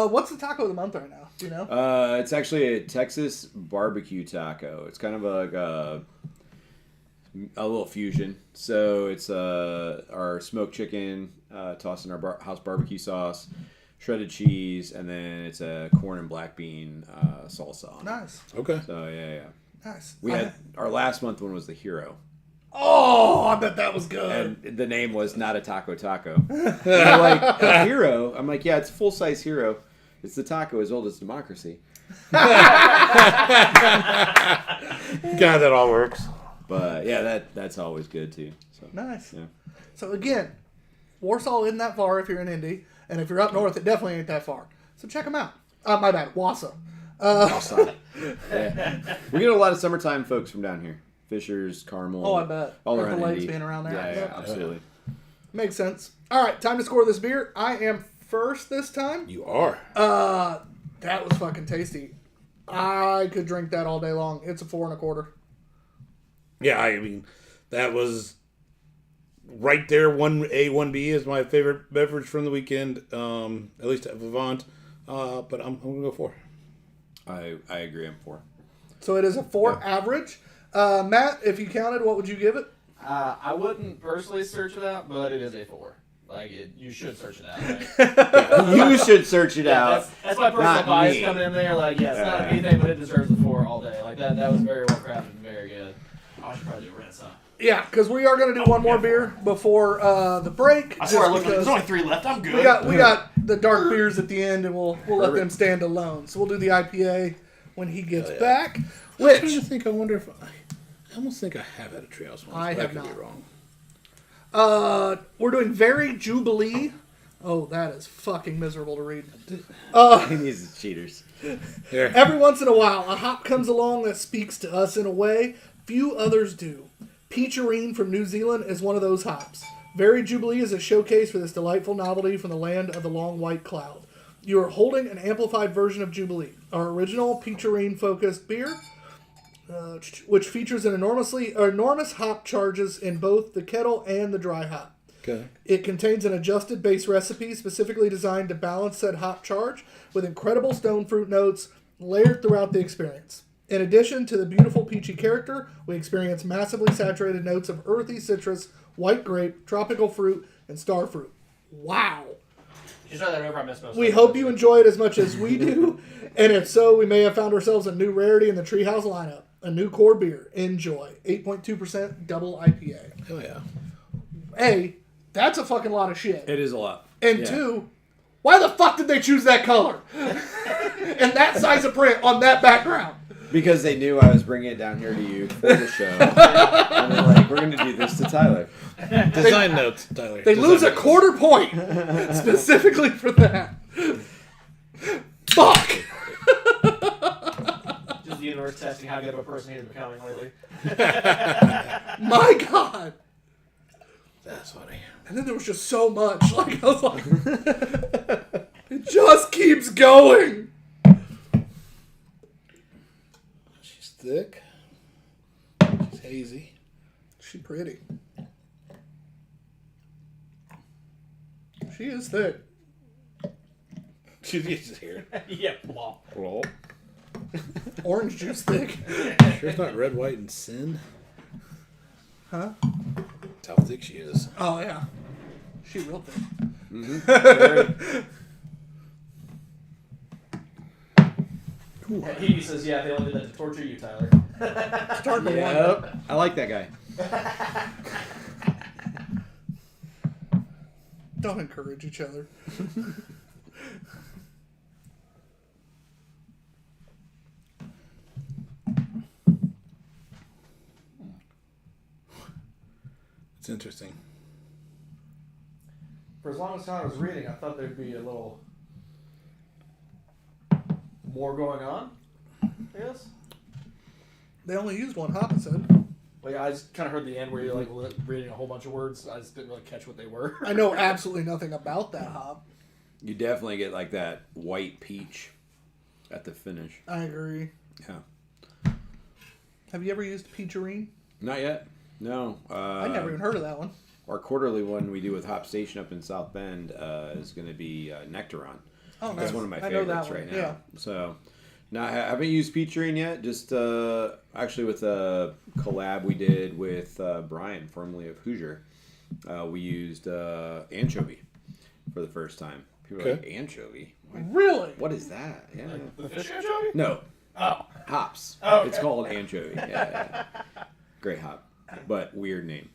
What's the taco of the month right now? Do you know? It's actually a Texas barbecue taco. It's kind of like a little fusion. So it's our smoked chicken tossed in our house barbecue sauce, shredded cheese, and then it's a corn and black bean salsa on it. Nice. Okay. So yeah. Nice. We had our last month one was the Hero, Oh, I bet that was good. and the name was not a taco. And they're like, a Hero. I'm like, yeah, it's a full size Hero. It's the taco as old as democracy. God, that all works. But yeah, that's always good too. So Nice. yeah. So again, Warsaw isn't that far if you're in Indy, and if you're up north, it definitely ain't that far. So check them out. My bad, Wausau. Awesome. Yeah. We get a lot of summertime folks from down here. Fishers, Carmel. Oh, I bet. All With around the lakes Indy. being around there. Yeah, Yep. absolutely. Makes sense. All right, time to score this beer. I am first this time. You are. That was fucking tasty. I could drink that all day long. It's a 4 1/4. Yeah, I mean, that was right there. 1A, 1B is my favorite beverage from the weekend, at least at Vivant. But I'm going to go 4. I agree. I'm for. So it is a 4 average. Matt, if you counted, what would you give it? I wouldn't personally search it out, but it is a 4. Like you should search it out. Right? You should search it out. That's my personal Not bias me. coming in there. Like, yeah, it's not anything, but it deserves a 4 all day. Like that was very well crafted and very good. I should probably do a rinse, huh? Yeah, because we are going to do one more beer before the break. I swear, just look, because there's only 3 left. I'm good. we got the dark beers at the end, and we'll let them stand alone. So we'll do the IPA when he gets back. I'm trying Which to think. I wonder if I almost think I have had a Treehouse once. I but have could not. be wrong. we're doing Very Jubilee. Oh, that is fucking miserable to read. These cheaters. Here. Every once in a while, a hop comes along that speaks to us in a way few others do. Peacherine from New Zealand is one of those hops. Very Jubilee is a showcase for this delightful novelty from the land of the long white cloud. You are holding an amplified version of Jubilee, our original Peacherine-focused beer, which features an enormous hop charges in both the kettle and the dry hop. Okay. It contains an adjusted base recipe specifically designed to balance said hop charge with incredible stone fruit notes layered throughout the experience. In addition to the beautiful peachy character, we experience massively saturated notes of earthy citrus, white grape, tropical fruit, and star fruit. Wow. You try that over. I missed most. We hope you enjoy it as much as we do, and if so, we may have found ourselves a new rarity in the Treehouse lineup. a new core beer. Enjoy. 8.2% double IPA. Oh yeah. A, that's a fucking lot of shit. It is a lot. And Yeah. two, why the fuck did they choose that color? And that size of print on that background? Because they knew I was bringing it down here to you for the show. And they're like, we're going to do this to Tyler. Design notes, Tyler. They Design lose a notes. quarter point specifically for that. Fuck! Just the universe testing how good of a person he's becoming lately. My God! That's funny. And then there was just so much. Like, I was like, it just keeps going. She's thick. She's hazy. She's pretty. She is thick. She's here. Yeah, well. Well, Orange juice thick. sure it's not red, white, and sin. Huh? That's how thick she is. Oh, yeah. She real thick. He says, yeah, they only did that to torture you, Tyler. Starting to warm up. Yep. I like that guy. Don't encourage each other. It's interesting. For as long as Tyler was reading, I thought there'd be a little more going on, I guess. They only used one hop, it said. Like, I just kind of heard the end where you're like reading a whole bunch of words. I just didn't really catch what they were. I know absolutely nothing about that hop. You definitely get like that white peach at the finish. I agree. Yeah. Have you ever used Peacherine? Not yet. No. I never even heard of that one. Our quarterly one we do with Hop Station up in South Bend is going to be Nectaron. Oh, nice. That's one of my I know that favorites one, right now. yeah. So, no, I haven't used Peacherine yet. Just actually with a collab we did with Brian, formerly of Hoosier. We used anchovy for the first time. People are like, anchovy? Really? What is that? Yeah. The fish anchovy? No. Oh. Hops. Oh, okay. It's called anchovy. Yeah. Great hop. But weird name.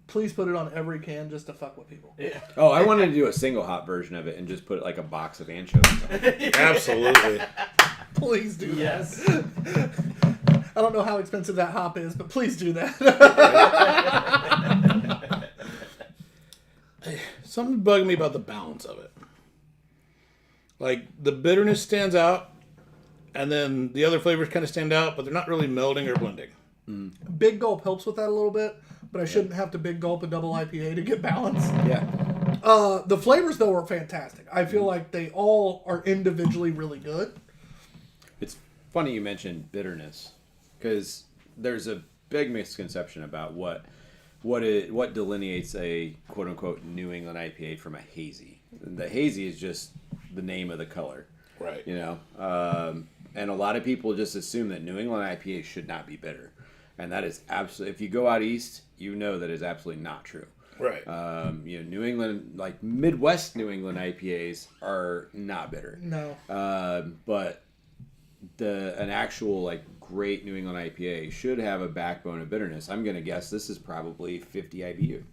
Please put it on every can just to fuck with people. Yeah. Oh, I wanted to do a single hop version of it and just put like a box of anchovies on it. Absolutely. Please do Yes. that. I don't know how expensive that hop is, but please do that. Something bugging me about the balance of it. Like, the bitterness stands out, and then the other flavors kind of stand out, but they're not really melding or blending. Big Gulp helps with that a little bit, but I shouldn't have to Big Gulp a double IPA to get balance. Yeah. The flavors, though, are fantastic. I feel like they all are individually really good. It's funny you mentioned bitterness because there's a big misconception about what delineates a quote unquote New England IPA from a hazy. The hazy is just the name of the color, Right. you know. And a lot of people just assume that New England IPA should not be bitter, and that is absolutely. If you go out east, you know that is absolutely not true. Right. You know, New England, like Midwest New England IPAs are not bitter. No. But an actual like great New England IPA should have a backbone of bitterness. I'm gonna guess this is probably 50 IBU.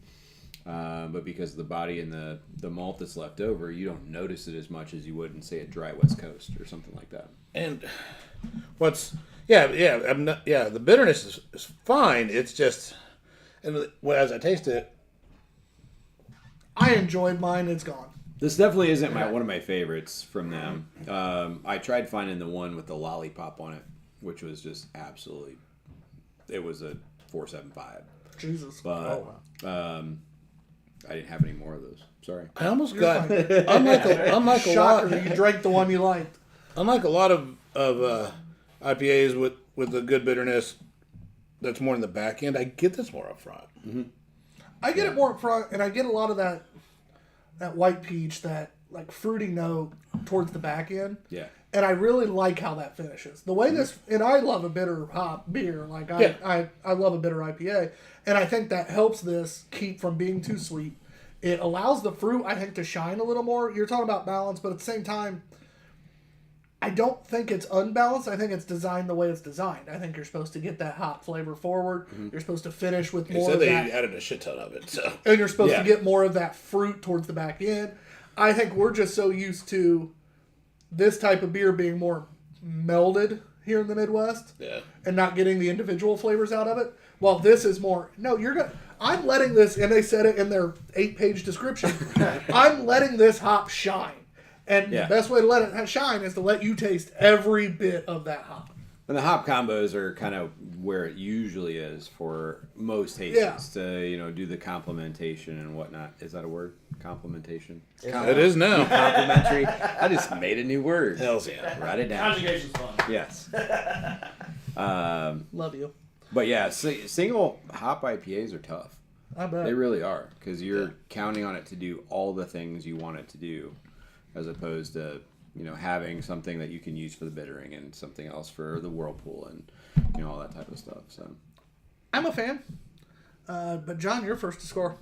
But because of the body and the malt that's left over, you don't notice it as much as you would in, say, a dry West Coast or something like that. And the bitterness is fine. It's just, and as I taste it, I enjoyed mine. It's gone. This definitely isn't one of my favorites from them. I tried finding the one with the lollipop on it, which was just absolutely. It was a 4.75, Jesus. but I didn't have any more of those. Sorry. I almost You're got fine. unlike a lot. Shocker that you drank the one you liked. Unlike a lot of IPAs with the good bitterness, that's more in the back end. I get this more up front. Mm-hmm. I get it more up front, and I get a lot of that white peach, that like fruity note towards the back end. Yeah. And I really like how that finishes. The way this, and I love a bitter hop beer. Like I love a bitter IPA, and I think that helps this keep from being too sweet. It allows the fruit, I think, to shine a little more. You're talking about balance, but at the same time, I don't think it's unbalanced. I think it's designed the way it's designed. I think you're supposed to get that hop flavor forward. You're supposed to finish with They more said of they that. added a shit ton of it. So And you're supposed Yeah. to get more of that fruit towards the back end. I think we're just so used to this type of beer being more melded here in the Midwest yeah, and not getting the individual flavors out of it. While this is more, no, you're going to, I'm letting this, and they said it in their 8-page description, I'm letting this hop shine. And Yeah. the best way to let it shine is to let you taste every bit of that hop. And the hop combos are kind of where it usually is for most tastings to, do the complementation and whatnot. Is that a word? Complementation? it is now. Complimentary. I just made a new word. Hells yeah. Write it down. Conjugation's fun. Yes. Love you. But yeah, single hop IPAs are tough. I bet. They really are, because you're counting on it to do all the things you want it to do, as opposed to having something that you can use for the bittering and something else for the whirlpool and all that type of stuff. So I'm a fan. But John, you're first to score.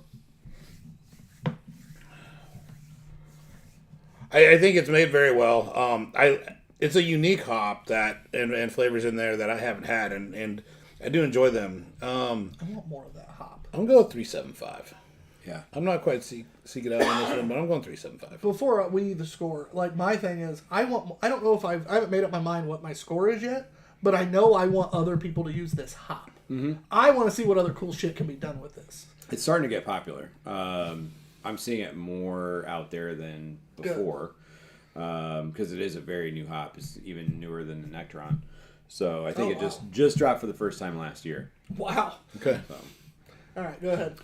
I think it's made very well. It's a unique hop that and flavors in there that I haven't had, and I do enjoy them. I want more of that hop. I'm going 3.75. yeah, I'm not quite seek it out on this one, but I'm going 3.75. Before we the score, like my thing is, I don't know if I haven't made up my mind what my score is yet, but I know I want other people to use this hop. Mm-hmm. I want to see what other cool shit can be done with this. it's starting to get popular. I'm seeing it more out there than before, because it is a very new hop. It's even newer than the Nectaron. So I think it just dropped for the first time last year. Wow. Okay. So. All right, go ahead.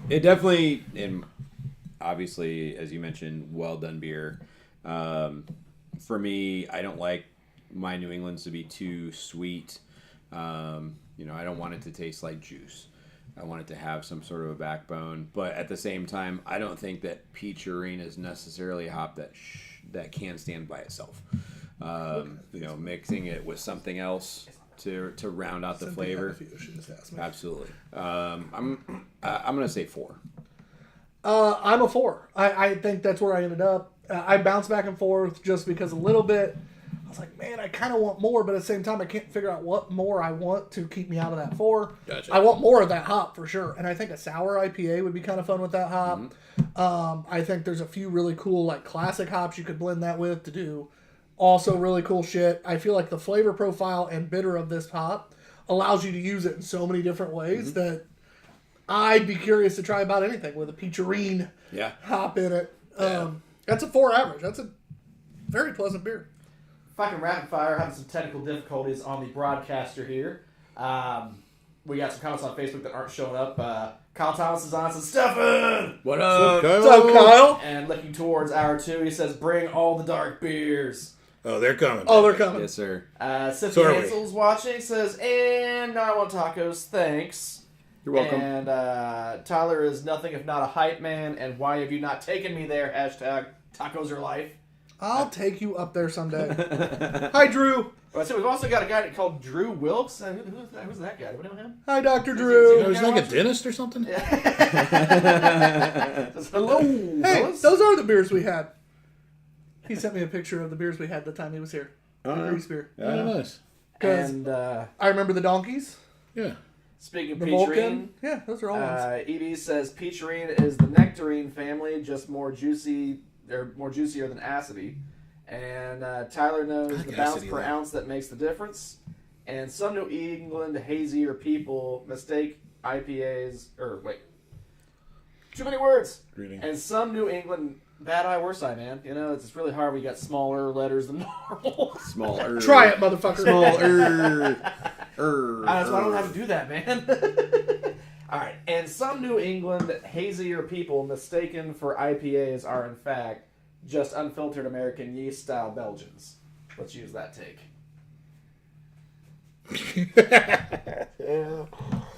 It definitely, and obviously, as you mentioned, well done beer. For me, I don't like my New Englands to be too sweet. I don't want it to taste like juice. I want it to have some sort of a backbone, but at the same time, I don't think that Peacherine is necessarily a hop that can stand by itself. Mixing it with something else to round out the flavor. Absolutely. I'm gonna say 4. I'm a 4. I think that's where I ended up. I bounced back and forth just because a little bit. I was like, man, I kind of want more, but at the same time, I can't figure out what more I want to keep me out of that 4. Gotcha. I want more of that hop for sure, and I think a sour IPA would be kind of fun with that hop. I think there's a few really cool like classic hops you could blend that with to do also really cool shit. I feel like the flavor profile and bitter of this hop allows you to use it in so many different ways that I'd be curious to try about anything with a Peacherine hop in it. That's a 4 average. That's a very pleasant beer. Fucking rapid fire, having some technical difficulties on the broadcaster here. We got some comments on Facebook that aren't showing up. Kyle Thomas is on, says, Stefan! What up? What's up, Kyle? And looking towards hour 2, he says, bring all the dark beers. Oh, they're coming. Oh, they're coming. Yes, sir. Sippy So are we. Hansel's watching, says, and I want tacos, thanks. You're welcome. And Tyler is nothing if not a hype man, and why have you not taken me there? Hashtag tacos are life. I'll take you up there someday. Hi, Drew. Well, so we've also got a guy called Drew Wilkes. Who's that guy? Do we know him? Hi, Dr. Is Drew. He's like a dentist or something? Says, hello. Hey, fellas." those are the beers we had. He sent me a picture of the beers we had the time he was here. Oh, The yeah. Grease beer. Oh, nice. 'Cause And I remember the donkeys, Yeah. speaking of the Peacherine, Vulcan. Yeah, those are all ones. EB says Peacherine is the nectarine family, just more juicy. They're more juicier than acidy. And Tyler knows like the bounce acidy, per though. ounce that makes the difference. And some New England hazier people mistake IPAs, too many words. Reading. And some New England, bad eye, worse eye, man. It's really hard. We got smaller letters than normal. Smaller. Try it, motherfucker. Smaller. That's why I don't have to do that, man. All right. And some New England hazier people mistaken for IPAs are, in fact, just unfiltered American yeast-style Belgians. Let's use that take.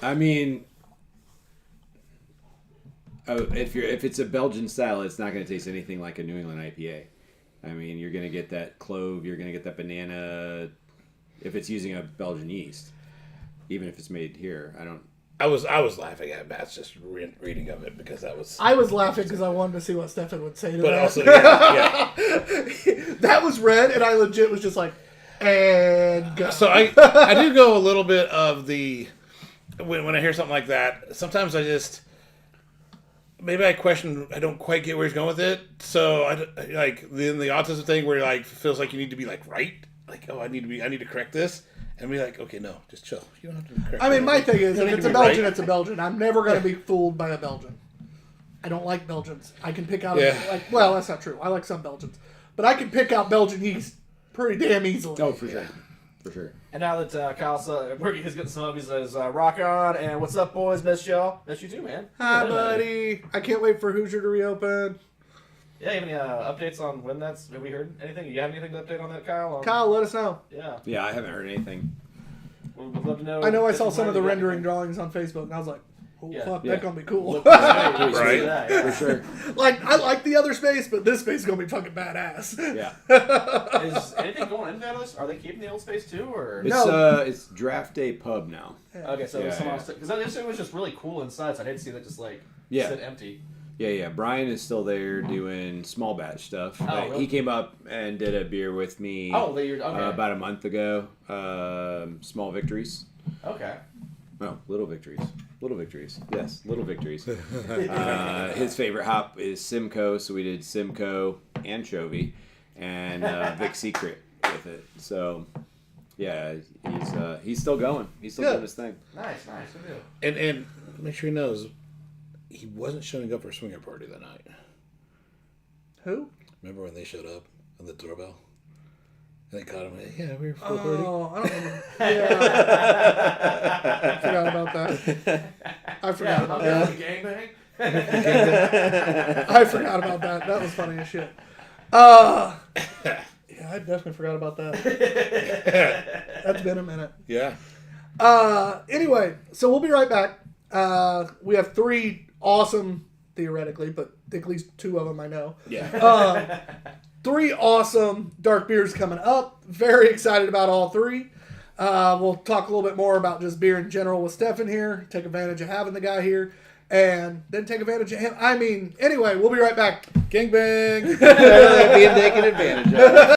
I mean, if it's a Belgian style, it's not going to taste anything like a New England IPA. I mean, you're going to get that clove, you're going to get that banana. If it's using a Belgian yeast, even if it's made here, I was laughing at Matt's just reading of it because that was. I was laughing because I wanted to see what Stefan would say to But that. also, yeah. That was read, and I legit was just like, and go. So I do go a little bit of the when I hear something like that. Sometimes I just maybe I question. I don't quite get where he's going with it. So like the autism thing where like feels like you need to be like right. Like I need to correct this. And be like, okay, no, just chill. You don't have to correct I mean, it. my thing is, You don't if need it's to a be Belgian, right. it's a Belgian. I'm never going to be fooled by a Belgian. I don't like Belgians. I can pick out, well, that's not true. I like some Belgians. But I can pick out Belgian yeast pretty damn easily. Oh, for sure. For sure. And now that Kyle's he's getting some of his rock on, and what's up, boys? Miss y'all. Miss you too, man. Hi, buddy. I can't wait for Hoosier to reopen. Yeah, you have any updates on when that's? Have we heard anything? You have anything to update on that, Kyle? Kyle, let us know. Yeah. Yeah, I haven't heard anything. We'd love to know. I know I if saw and some when of the you got rendering anything. drawings on Facebook, and I was like, oh, Yeah. fuck, Yeah. that's going to be cool. Look, right. Right. Yeah. For sure. Like, I like the other space, but this space is going to be fucking badass. Yeah. Is anything going into this? Are they keeping the old space too, or? It's No. it's Draft Day Pub now. Okay, so Yeah, someone yeah. else because it was just really cool inside, so I hate to see that just like Yeah. sit empty. Yeah. Brian is still there doing small batch stuff. really? He came up and did a beer with me Oh, you're okay. about a month ago. Small victories. Okay. No, little victories. Little victories. Yes, little victories. His favorite hop is Simcoe, so we did Simcoe, anchovy, and Vic Secret with it. So, yeah, he's still going. He's still Good. doing his thing. Nice. Good deal. And make sure he knows he wasn't showing up for a swinger party that night. Who? Remember when they showed up on the doorbell? And they caught him. Yeah, we were for a party. Oh, I don't remember. Yeah. I forgot about that. I forgot about that. Gangbang. I forgot about that. That was funny as shit. Yeah, I definitely forgot about that. That's been a minute. Yeah. Anyway, so we'll be right back. We have 3 awesome, theoretically, but at least 2 of them I know. Yeah. 3 awesome dark beers coming up. Very excited about all 3. We'll talk a little bit more about just beer in general with Stefan here. Take advantage of having the guy here. And then take advantage of him. I mean, anyway, we'll be right back. Gangbang. Being taken advantage of.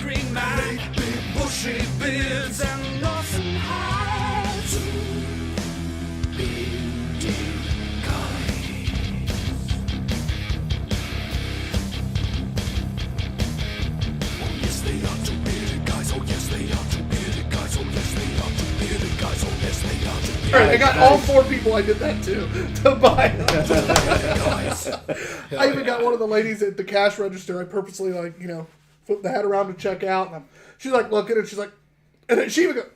green man, big bushy beards and nothing hides. Bearded guys. Oh yes, they are two bearded guys. Oh yes, they are two bearded guys. Oh yes, they are two bearded guys. Oh yes, they are two bearded guys. All right, I got all 4 people I did that to buy them. I even got one of the ladies at the cash register. I purposely, like, you know, flip the hat around to check out. And she's like looking and she's like, and then she even goes,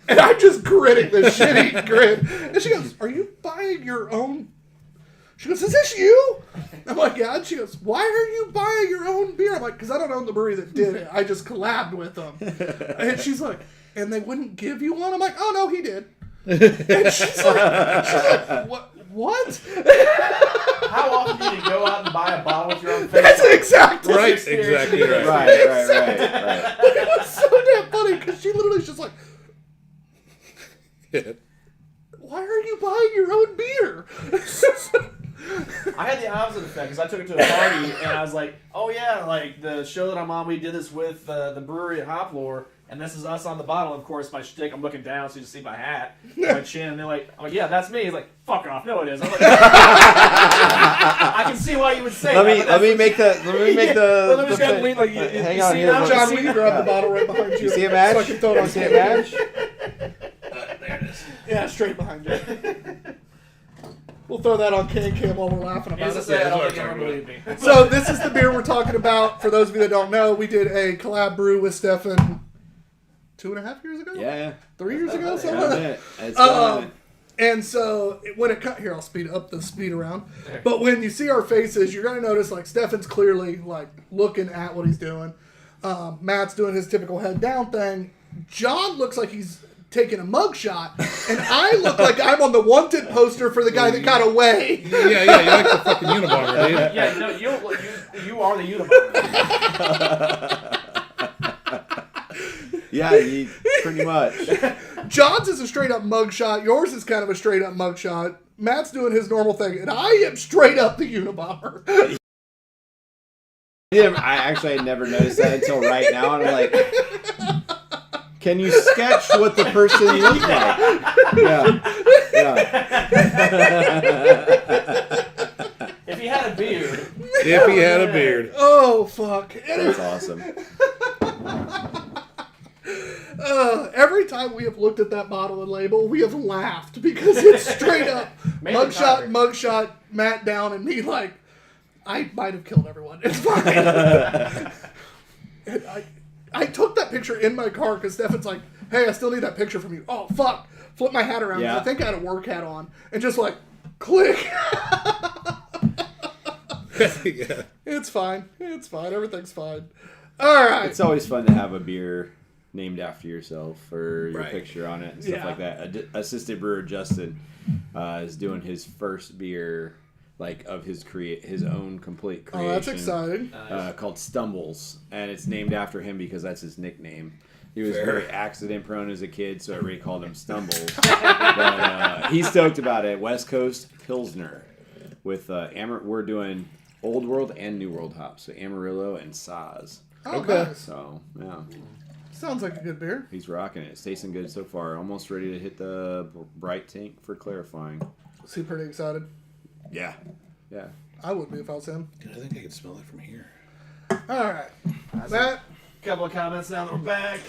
and I'm just grinning the shitty grin. And she goes, "Are you buying your own?" She goes, "Is this you?" I'm like, "Yeah." And she goes, "Why are you buying your own beer?" I'm like, "Because I don't own the brewery that did it. I just collabed with them." And she's like, "And they wouldn't give you one?" I'm like, "Oh, no, he did." And she's like, what? How often do you go out and buy a bottle with your own face? That's exactly Right, right. exactly right. Right. It was so damn funny because she literally is just like, "Why are you buying your own beer?" I had the opposite effect because I took it to a party and I was like, "Oh yeah, like the show that I'm on, we did this with the brewery at Hoplore, and this is us on the bottle." Of course, my shtick, I'm looking down so you can see my hat, my chin, and they're like, "Oh yeah, that's me." He's like, "Fuck off, no it is." I'm like, I can see why you would say that. Let me make the. Well, let me just go lean, like, you hang you on see here. that? John, will you grab the bottle right behind you? You see a match? So I can throw it on You see a camera. match? There it is. Yeah, straight behind you. We'll throw that on Cam while we're laughing about As I it. said, I that's don't what think I'm anyone talking believed me. So this is the beer we're talking about. For those of you that don't know, we did a collab brew with Stefan 2.5 years ago? Yeah. 3 years ago? Something Yeah. like that. It's done. And so when it cut here, I'll speed up the speed around. But when you see our faces, you're gonna notice like Stefan's clearly like looking at what he's doing. Matt's doing his typical head down thing. John looks like he's taking a mug shot, and I look like I'm on the wanted poster for the guy that got away. Yeah, you like the fucking Unabomber, dude. Yeah, no, you are the Unabomber. Yeah, pretty much. John's is a straight up mug shot. Yours is kind of a straight up mug shot. Matt's doing his normal thing, and I am straight up the Unabomber. Yeah, I actually had never noticed that until right now, and I'm like, can you sketch what the person looked like? Yeah. If he had a beard. If he had a beard. Oh, fuck. That's awesome. Every time we have looked at that bottle and label, we have laughed because it's straight up mugshot, Matt down, and me like, I might have killed everyone. It's fine. And I took that picture in my car because Stefan's like, "Hey, I still need that picture from you." Oh, fuck. Flip my hat around. 'Cause Yeah. I think I had a work hat on. And just like, click. Yeah. It's fine. It's fine. Everything's fine. All right. It's always fun to have a beer named after yourself or your Right. picture on it and stuff Yeah. like that. Assistant brewer Justin is doing his first beer, like of his own complete creation. Oh, that's exciting. Called Stumbles, and it's named after him because that's his nickname. He was very accident prone as a kid, so everybody called him Stumbles. But he's stoked about it. West Coast Pilsner with we're doing Old World and New World hops, so Amarillo and Saz. Oh, Okay. nice. So yeah, Sounds like a good beer. he's rocking it. It's tasting good so far. Almost ready to hit the bright tank for clarifying. Is he pretty excited? Yeah, yeah. I would be if I was him. Dude, I think I can smell it from here. All right. Matt? Couple of comments now that we're back.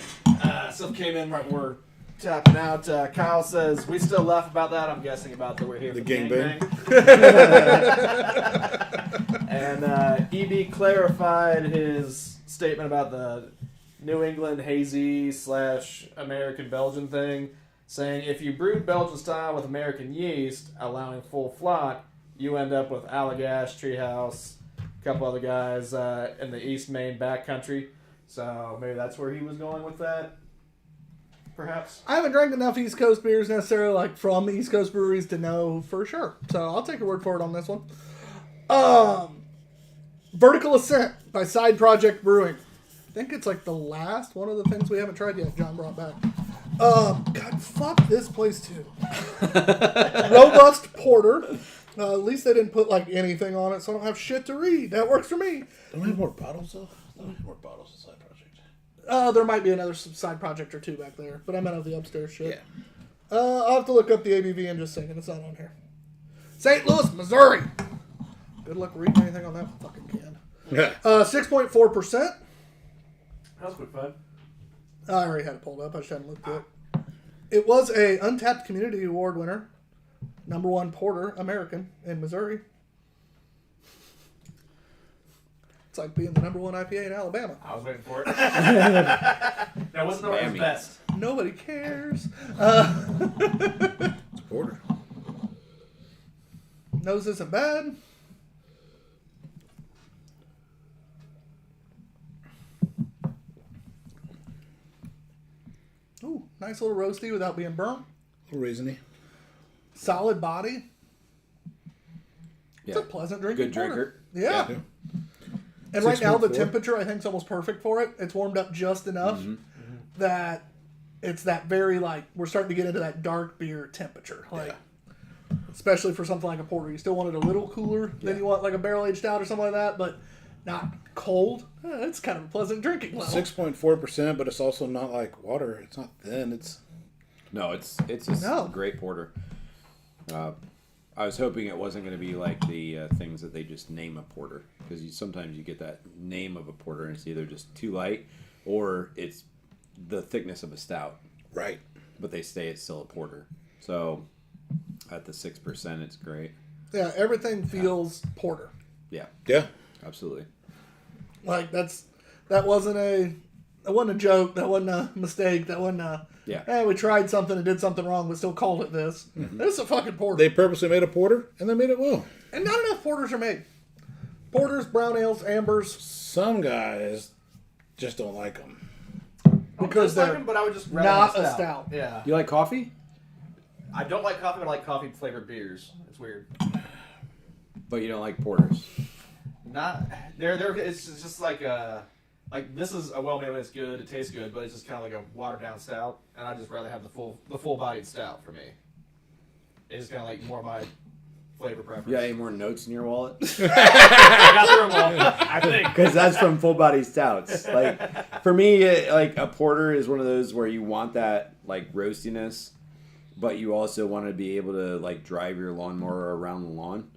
Stuff came in right when we're tapping out. Kyle says, "We still laugh about that." I'm guessing about that we're here The for gangbang. gangbang. And EB clarified his statement about the New England hazy / American Belgian thing, saying if you brewed Belgian style with American yeast, allowing full flot, you end up with Allagash, Treehouse, a couple other guys in the East Maine backcountry. So maybe that's where he was going with that, perhaps. I haven't drank enough East Coast beers necessarily, like from East Coast breweries, to know for sure. So I'll take your word for it on this one. Vertical Ascent by Side Project Brewing. I think it's like the last one of the things we haven't tried yet. John brought back. God, fuck this place too. Robust porter, At least they didn't put like anything on it, so I don't have shit to read. That works for me. Don't we have more bottles though? Don't we have more bottles inside project? There might be another side project or two back there, but I meant of the upstairs shit. Yeah. I'll have to look up the ABV in just a second. It's not on here. St. Louis, Missouri. Good luck reading anything on that fucking can. 6.4%. That was quick fun. I already had it pulled up. I just hadn't looked at it. It was a Untapped Community Award winner. #1 Porter American in Missouri. It's like being the #1 IPA in Alabama. I was waiting for it. That wasn't the Bammy. best. Nobody cares. It's porter. Nose isn't bad. Ooh, nice little roasty without being burnt. A little raisiny. Solid body. It's Yeah. a pleasant drinking Good porter. drinker. Yeah. Yeah. And right now the 6.4. temperature I think is almost perfect for it. It's warmed up just enough that it's that very like we're starting to get into that dark beer temperature. Like especially for something like a porter. You still want it a little cooler than you want like a barrel aged stout or something like that, but not cold. It's kind of a pleasant drinking level. 6.4%, but it's also not like water. It's not thin. It's No, it's just No. a great porter. I was hoping it wasn't going to be like the things that they just name a porter, because sometimes you get that name of a porter and it's either just too light or it's the thickness of a stout, right. but they say it's still a porter. So at the 6%, it's great. Yeah, everything feels porter. Yeah, Yeah. absolutely. Like that wasn't a joke. That wasn't a mistake. That wasn't a Yeah. hey, we tried something and did something wrong, but still called it this. It's a fucking porter. They purposely made a porter, and they made it well. And not enough porters are made. Porters, brown ales, ambers, Some guys just don't like them. because I they're them, but I would just rather not have a stout. Yeah. You like coffee? I don't like coffee, but I like coffee flavored beers. It's weird. But you don't like porters. Not there. It's just like this is a well-made. It's good. It tastes good, but it's just kind of like a watered-down stout, and I just rather have the full-bodied stout for me. It's kind of like more my flavor preference. You got any more notes in your wallet? I got through them all. I think. Because that's from full body stouts. Like for me, like a porter is one of those where you want that like roastiness, but you also want to be able to like drive your lawnmower around the lawn,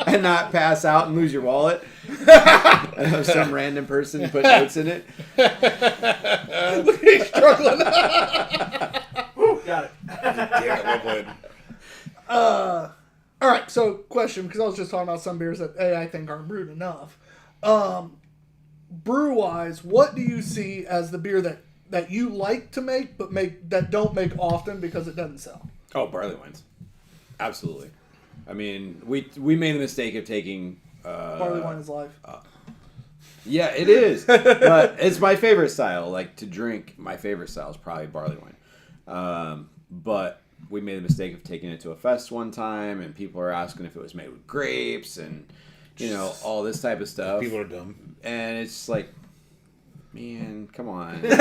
and not pass out and lose your wallet. And have some random person put notes in it. He's struggling. Woo, got it. Yeah, well played. All right, so question, because I was just talking about some beers that I think aren't brewed enough. Brew-wise, what do you see as the beer that you like to make, but that don't make often because it doesn't sell? Oh, barley wines. Absolutely. I mean, we made the mistake of taking... Barley wine is life. Yeah, it is. But it's my favorite style. Like, to drink, my favorite style is probably barley wine. But we made the mistake of taking it to a fest one time, and people are asking if it was made with grapes and, you know, all this type of stuff. People are dumb. And it's like, man, come on. What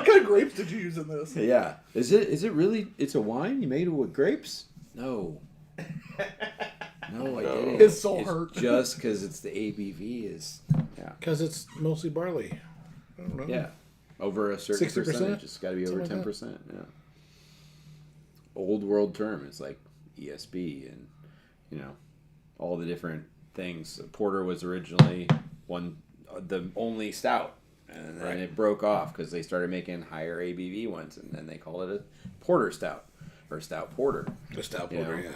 kind of grapes did you use in this? Yeah. Is it really, it's a wine? You made it with grapes? No. No, I didn't. His soul It's hurt. just because it's the ABV is, yeah. Because it's mostly barley. I don't know. Yeah. Over a certain 60%? percentage. It's got to be over Something like 10%. Yeah. Old world term. It's like ESB and, you know, all the different things. Porter was originally the only stout. And then it broke off because they started making higher ABV ones. And then they called it a porter stout or stout porter. The stout You porter, know? yeah.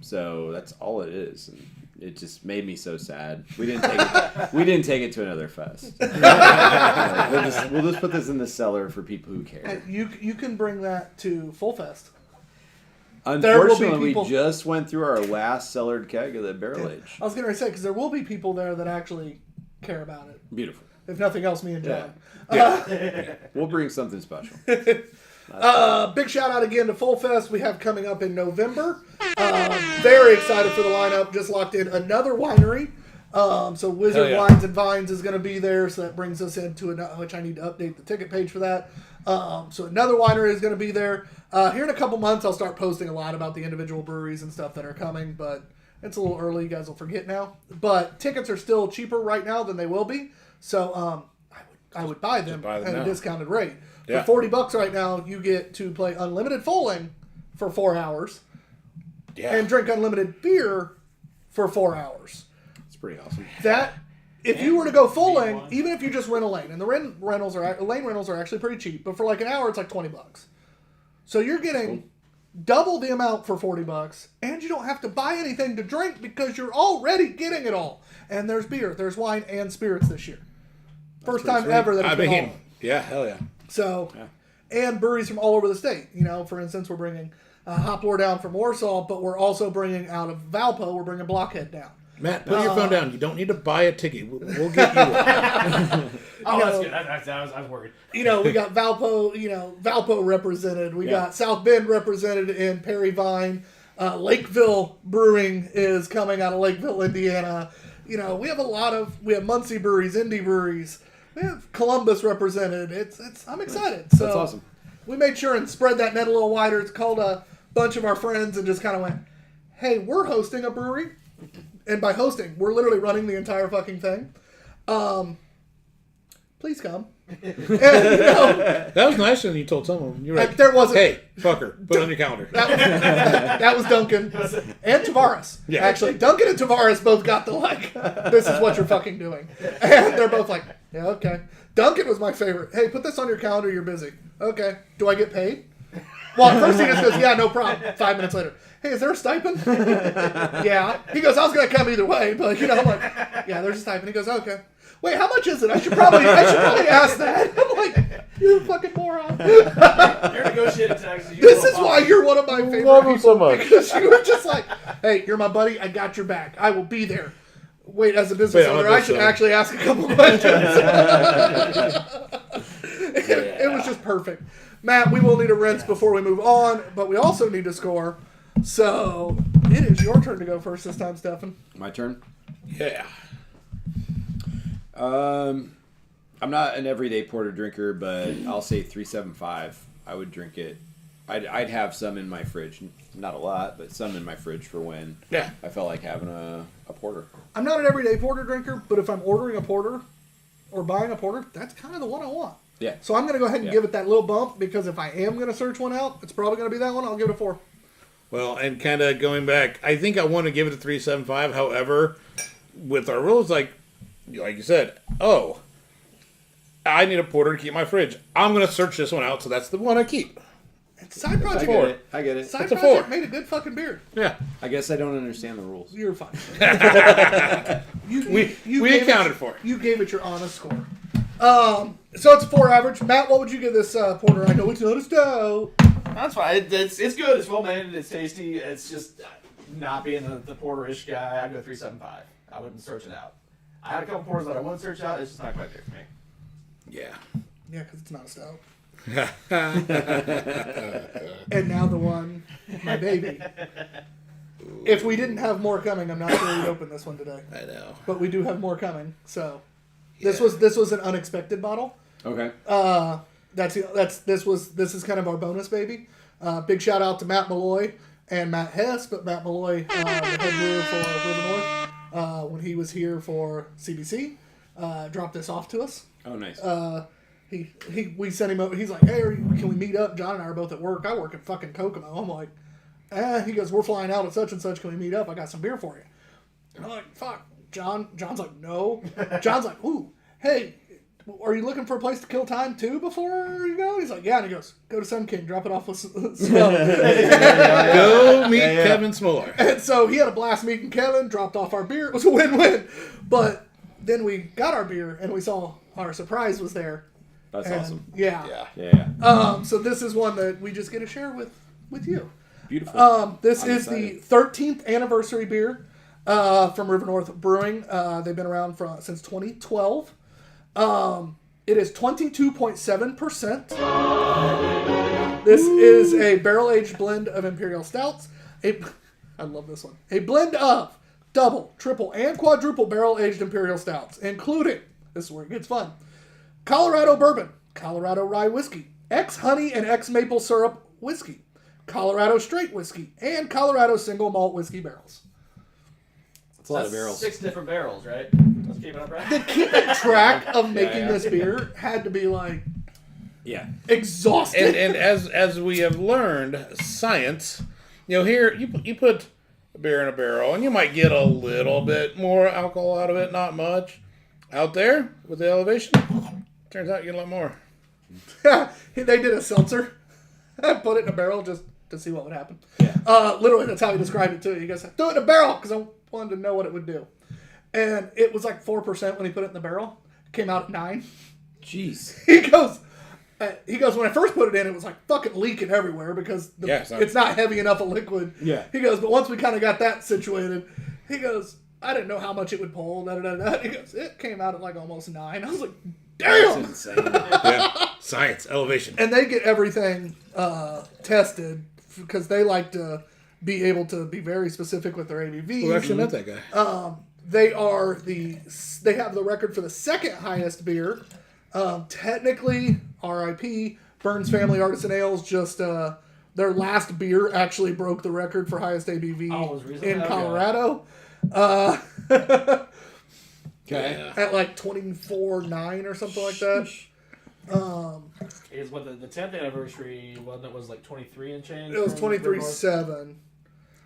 So that's all it is. And it just made me so sad. We didn't take it to another fest. Like, we'll just put this in the cellar for people who care. You can bring that to Full Fest. Unfortunately, people- we just went through our last cellared keg of the barrel age. I was going to say, because there will be people there that actually care about it. Beautiful. If nothing else, me and John. We'll bring something special. Big shout out again to Full Fest we have coming up in November. Very excited for the lineup. Just locked in another winery. So Wizard Hell yeah. Wines and Vines is going to be there, so that brings us into which I need to update the ticket page for that. So another winery is going to be there. Here in a couple months, I'll start posting a lot about the individual breweries and stuff that are coming, but it's a little early. You guys will forget now. But tickets are still cheaper right now than they will be, so I would buy them buy them at now. a discounted rate. Yeah. For $40 right now, you get to play unlimited bowling for 4 hours Yeah. and drink unlimited beer for 4 hours. It's pretty awesome. That if you were to go full lane, even if you just rent a lane, and the lane rentals are actually pretty cheap, but for like an hour it's like $20. So you're getting double the amount for $40, and you don't have to buy anything to drink because you're already getting it all. And there's beer, there's wine, and spirits this year. First time ever that it's been all. yeah, hell yeah. So, and breweries from all over the state. You know, for instance, we're bringing Hop down from Warsaw, but we're also bringing out of Valpo, we're bringing Blockhead down. Matt, put your phone down. You don't need to buy a ticket. We'll get you one. That's good. I was worried. You know, we got Valpo represented. We got South Bend represented in Perry Vine. Lakeville Brewing is coming out of Lakeville, Indiana. You know, we have have Muncie breweries, indie breweries. We have Columbus represented. I'm excited. So That's awesome. We made sure and spread that net a little wider. It's called a bunch of our friends and just kind of went, hey, we're hosting a brewery. And by hosting, we're literally running the entire fucking thing. Please come. And, That was nice when you told someone. You were like, there wasn't. hey, fucker, put it on your calendar. That was Duncan and Tavares. Yeah. Actually, Duncan and Tavares both got the this is what you're fucking doing. And they're both like, yeah, okay. Duncan was my favorite. Hey, put this on your calendar. You're busy. Okay. Do I get paid? Well, at first he just goes, yeah, no problem. 5 minutes later, hey, is there a stipend? Yeah. He goes, I was going to come either way, but I'm like, yeah, there's a stipend. He goes, okay. Wait, how much is it? I should probably ask that. I'm like, you're a fucking moron. You're negotiating taxes. This is why you're one of my favorite Love him people, so much. because you were just like, hey, you're my buddy. I got your back. I will be there. Wait, as a business owner, I should actually ask a couple questions. It was just perfect. Matt, we will need a rinse before we move on, but we also need to score. So it is your turn to go first this time, Stefan. My turn. Yeah. I'm not an everyday porter drinker, but I'll say 375. I would drink it. I'd have some in my fridge. Not a lot, but some in my fridge for when I felt like having a porter. I'm not an everyday porter drinker, but if I'm ordering a porter or buying a porter, that's kind of the one I want. Yeah. So I'm going to go ahead and give it that little bump, because if I am going to search one out, it's probably going to be that one. I'll give it a 4. Well, and kind of going back, I think I want to give it a 3.75. However, with our rules, like you said, I need a porter to keep my fridge. I'm going to search this one out, so that's the one I keep. Side project. I get it. Side It's a project 4. made a good fucking beer. Yeah. I guess I don't understand the rules. You're fine. We gave accounted for it. You gave it your honest score. So it's a 4 average. Matt, what would you give this porter? I know it's not a stout. That's fine. It's good. It's well made. It's tasty. It's just not being the porter-ish guy. I'd go 3.75. I wouldn't search it out. I had a couple porters that I wouldn't search out. It's just not quite there for me. Yeah. Yeah, because it's not a stout. And now the one, my baby. If we didn't have more coming, I'm not sure we'd open this one today. I know. But we do have more coming. So this was an unexpected bottle. Okay. This is kind of our bonus baby. Big shout out to Matt Malloy and Matt Hess, but Matt Malloy, the head brewer for River North, when he was here for CBC, dropped this off to us. Oh, nice. We sent him over. He's like, hey, can we meet up? John and I are both at work. I work at fucking Kokomo. I'm like, He goes, we're flying out at such and such. Can we meet up? I got some beer for you. And I'm like, fuck. John's like, no. John's like, ooh, hey, are you looking for a place to kill time too before you go? He's like, yeah. And he goes, go to Sun King, drop it off with Smell. Go meet Kevin Smoller. And so he had a blast meeting Kevin, dropped off our beer. It was a win-win. But then we got our beer and we saw our surprise was there. That's awesome. Yeah. So this is one that we just get to share with you. Beautiful. This I'm is excited. the 13th anniversary beer from River North Brewing. They've been around since 2012. It is 22.7%. This is a barrel-aged blend of Imperial Stouts. I love this one. A blend of double, triple, and quadruple barrel-aged imperial stouts, including, this is where it gets fun, Colorado bourbon, Colorado rye whiskey, ex-honey and ex-maple syrup whiskey, Colorado straight whiskey, and Colorado single malt whiskey barrels. It's a lot That's of barrels. 6 different barrels, right? Let's keep it up, right? The keeping track of making yeah. this beer had to be like Yeah. exhausting. And as we have learned, science, here you put a beer in a barrel, and you might get a little bit more alcohol out of it, not much. Out there with the elevation, turns out you get a lot more. They did a seltzer. Put it in a barrel just to see what would happen. Yeah. Literally, that's how he described it too. He goes, "Do it in a barrel," because I wanted to know what it would do. And it was like 4% when he put it in the barrel. It came out at 9. Jeez. He goes, when I first put it in, it was like fucking leaking everywhere because it's not heavy enough a liquid. Yeah. He goes, but once we kind of got that situated, he goes, I didn't know how much it would pull. Da, da, da, da. He goes, it came out at like almost 9. I was like, damn. That's insane. Yeah, science, elevation. And they get everything tested because they like to be able to be very specific with their ABVs. Who actually met that guy? They have the record for the second highest beer. Technically, RIP, Burns Family Artisan Ales just their last beer actually broke the record for highest ABV Oh, it was recently? in Okay. Colorado. Okay. At like 24.9 or something like that. Is what the 10th anniversary one, it was like 23 and change? It was from River North? 23.7.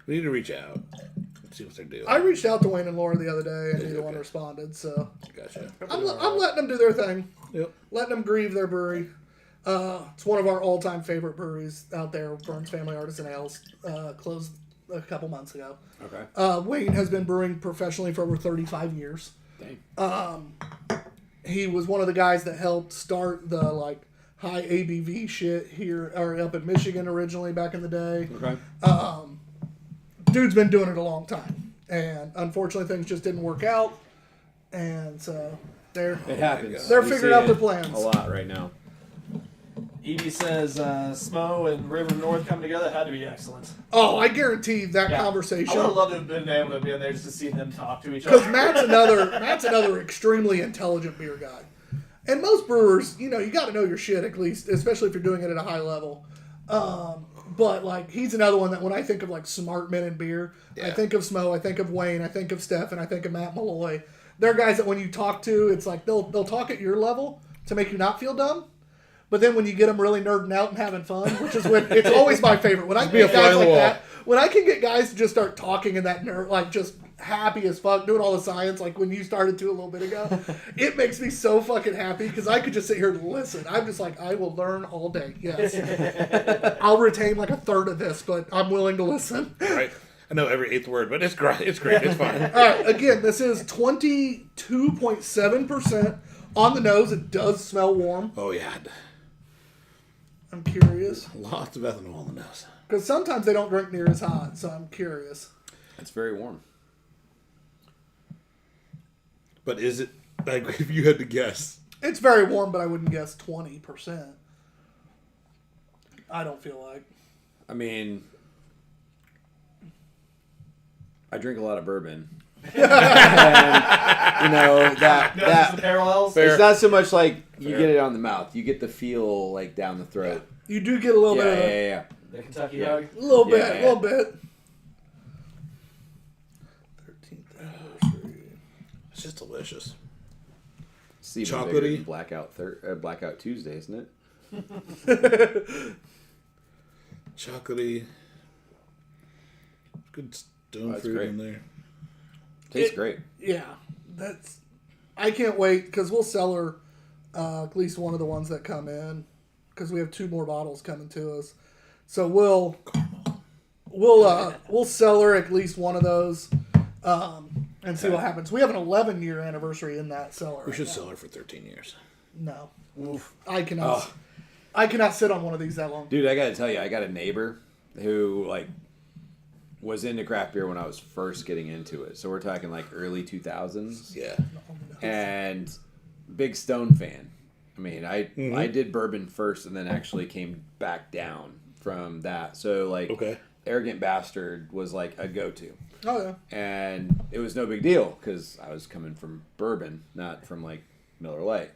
We need to reach out and see what they're doing. I reached out to Wayne and Laura the other day, and neither Okay. one responded. So Gotcha. I'm letting them do their thing. Yep. Letting them grieve their brewery. It's one of our all-time favorite breweries out there. Burns Family Artisan Ales closed a couple months ago. Okay. Wayne has been brewing professionally for over 35 years. Dang. He was one of the guys that helped start the like high ABV shit here or up in Michigan originally back in the day. Okay. Dude's been doing it a long time, and unfortunately things just didn't work out, and so they're It happens. They're We figuring see out their it plans. A lot right now. Evie says Smo and River North come together. Had to be excellent. Oh, I guarantee that Yeah. conversation. I would have loved to have been able to be in there just to see them talk to each other. Because Matt's another extremely intelligent beer guy. And most brewers, you got to know your shit at least, especially if you're doing it at a high level. But like he's another one that when I think of like smart men in beer, I think of Smo, I think of Wayne, I think of Stefan, I think of Matt Malloy. They're guys that when you talk to, it's like they'll talk at your level to make you not feel dumb. But then when you get them really nerding out and having fun, which is when it's always my favorite. When I can get guys like that, when I can get guys to just start talking in that nerd, like just happy as fuck, doing all the science, like when you started to a little bit ago, it makes me so fucking happy because I could just sit here and listen. I'm just like, I will learn all day. Yes, I'll retain like a third of this, but I'm willing to listen. Right. I know every 8th word, but it's great. It's great. It's fine. All right, again, this is 22.7% on the nose. It does smell warm. Oh yeah. I'm curious Lots of ethanol on the nose. because sometimes they don't drink near as hot, so I'm curious. It's very warm. But is it like if you had to guess? It's very warm, but I wouldn't guess 20%. I don't feel like. I mean, I drink a lot of bourbon. And, Notice the that parallels. Fair. it's not so much like you get it on the mouth. You get the feel like down the throat. You do get a little Yeah, bit of yeah. The Kentucky Yeah. hug. a little bit, Yeah. a little bit. 13th anniversary. It's just delicious. It's even Chocolatey. bigger than Blackout Tuesday, isn't it? Chocolatey. Good stone That's fruit great. in there. Tastes great. Yeah, I can't wait because we'll sell her at least one of the ones that come in because we have 2 more bottles coming to us. So we'll sell her at least one of those and see what happens. We have an 11-year anniversary in that cellar. We right should now. sell her for 13 years. No, I cannot. I cannot sit on one of these that long. Dude, I gotta tell you, I got a neighbor who was into craft beer when I was first getting into it. So we're talking like early 2000s. Yeah. And big Stone fan. I mean, I did bourbon first and then actually came back down from that. So Okay. Arrogant Bastard was like a go-to. Oh yeah. And it was no big deal because I was coming from bourbon, not from like Miller Lite.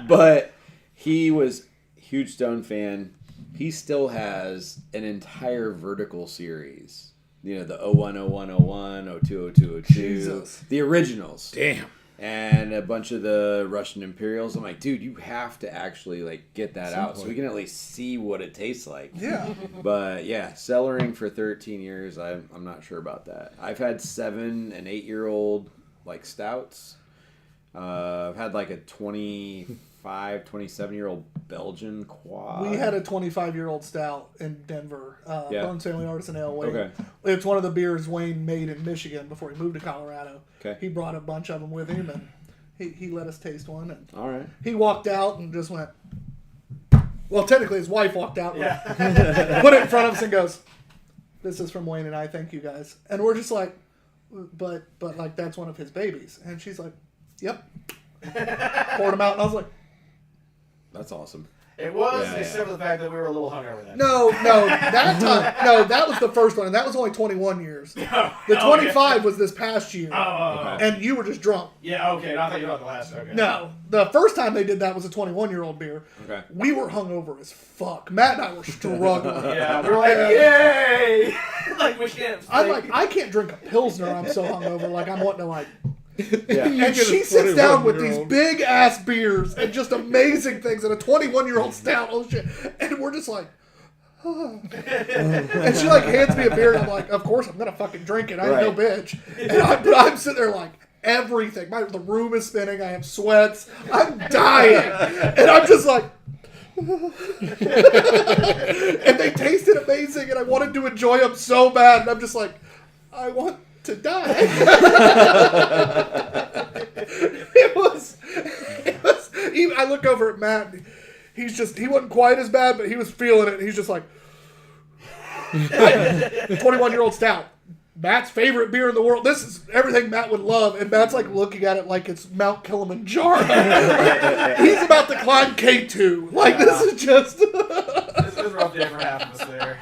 But he was a huge Stone fan. He still has an entire vertical series. You know, the 01, 01, 01, 02, 02, 02. Jesus. The originals. Damn. And a bunch of the Russian Imperials. I'm like, dude, you have to actually like get that out so we can at least see what it tastes like. Yeah. But yeah, cellaring for 13 years, I'm not sure about that. I've had 7 and 8-year-old like stouts. I've had like a 25, 27-year-old Belgian quad. We had a 25-year-old stout in Denver, Yeah. Bones Family Artisan Ale. Wayne. Okay. It's one of the beers Wayne made in Michigan before he moved to Colorado. Okay. He brought a bunch of them with him, and he let us taste one. And All right. he walked out and just went. Well, technically, his wife walked out, and Yeah. put it in front of us, and goes, "This is from Wayne and I. Thank you guys." And we're just like, "But like that's one of his babies." And she's like, "Yep." Poured them out, and I was like. That's awesome. It was, Yeah, except for the fact that we were a little hungover then. No, that time. No, that was the first one, and that was only 21 years. The 25 was this past year, Oh. and you were just drunk. Yeah, okay. No, I thought you were about the last. Okay. No, the first time they did that was a 21-year-old beer. Okay. We were hungover as fuck. Matt and I were struggling. Yeah, we were like, yay! Like, we can't. I'm like, I can't drink a Pilsner. I'm so hungover. Like, I'm wanting to, like... Yeah. And she sits down with these big-ass beers and just amazing things and a 21-year-old stout. Oh, shit. And we're just like... Oh. And she, like, hands me a beer, and I'm like, of course, I'm going to fucking drink it. I ain't no bitch. And I'm sitting there like... Everything. The room is spinning. I have sweats. I'm dying. And I'm just like... And they tasted amazing, and I wanted to enjoy them so bad. And I'm just like, I want to die. It was. Even, I look over at Matt. And he wasn't quite as bad, but he was feeling it. And he's just like, 21-year-old stout. Matt's favorite beer in the world. This is everything Matt would love. And Matt's like looking at it like it's Mount Kilimanjaro. He's about to climb K2. Like, this is just... This was a rough day for half of us there.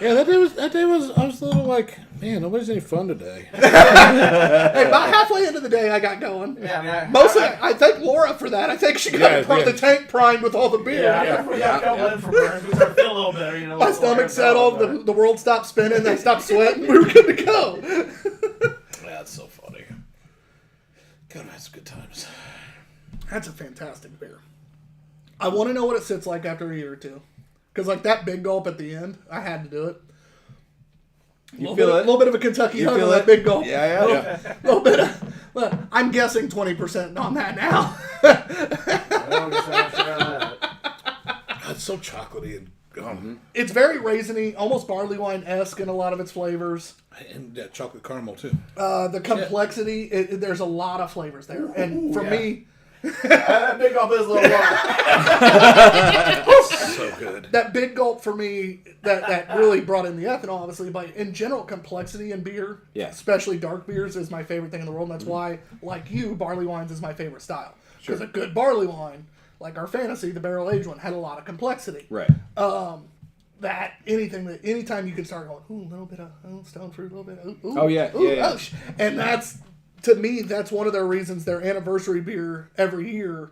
Yeah, that day was. I was a little like, man, nobody's any fun today. Hey, about halfway into the day, I got going. Yeah, I mean, Mostly, I thank Laura for that. I think she got the tank primed with all the beer. we got a couple in from burns. We started feeling a little better, you know. My stomach settled. The world stopped spinning. I stopped sweating. We were good to go. That's so funny. God, that's good times. That's a fantastic beer. I want to know what it sits like after a year or two. Because, like, that big gulp at the end, I had to do it. You feel it? A little bit of a Kentucky hug feel on that it? big gulp. Yeah. A little bit of... Well, I'm guessing 20% on that now. It's so chocolatey and It's very raisiny, almost barley wine-esque in a lot of its flavors. and that chocolate caramel too. The complexity, there's a lot of flavors there. And for me... That big gulp is a little long. So good. That big gulp for me, that really brought in the ethanol, obviously, but in general, complexity in beer, especially dark beers, is my favorite thing in the world. And that's why, like you, barley wines is my favorite style. Because a good barley wine, like our Fantasy, the barrel-aged one, had a lot of complexity. Right. Anytime you can start going, ooh, a little bit of stone fruit, a little bit of, ooh, Oh, yeah, ooh, yeah. oh, and that's, to me, that's one of their reasons their anniversary beer every year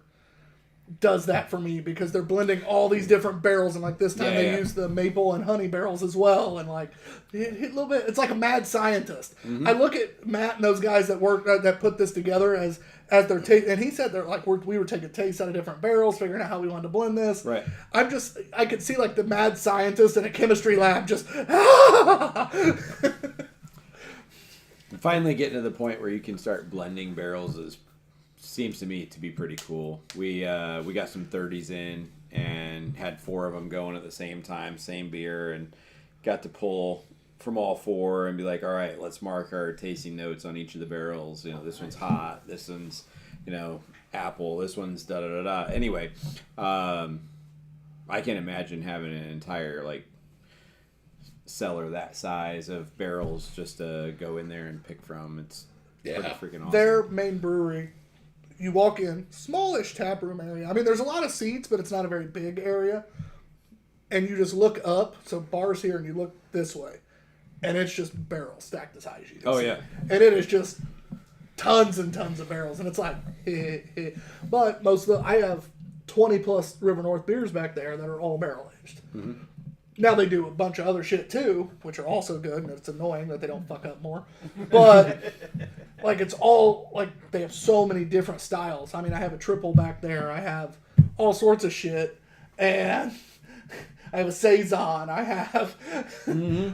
does that for me, because they're blending all these different barrels, and like this time they use the maple and honey barrels as well, and like hit a little bit. It's like a mad scientist. I look at Matt and those guys that work that put this together as their taste, and he said they're like we were taking tastes out of different barrels, figuring out how we wanted to blend this. Right. I could see like the mad scientist in a chemistry lab just. Finally getting to the point where you can start blending barrels seems to me to be pretty cool. We got some 30s in and had 4 of them going at the same time, same beer, and got to pull from all 4 and be like, all right, let's mark our tasting notes on each of the barrels. You know, this one's hot, this one's, apple, this one's da da da da. Anyway, I can't imagine having an entire cellar that size of barrels just to go in there and pick from. It's pretty freaking awesome. Their main brewery you walk in, smallish tap room area. I mean, there's a lot of seats, but it's not a very big area. And you just look up, so bars here, and you look this way. And it's just barrels stacked as high as you can Oh, see. yeah. And it is just tons and tons of barrels. And it's like, But most of I have 20 plus River North beers back there that are all barrel aged. Mm-hmm. Now they do a bunch of other shit too, which are also good, and it's annoying that they don't fuck up more. But like it's all like they have so many different styles. I mean, I have a triple back there. I have all sorts of shit, and I have a saison. I have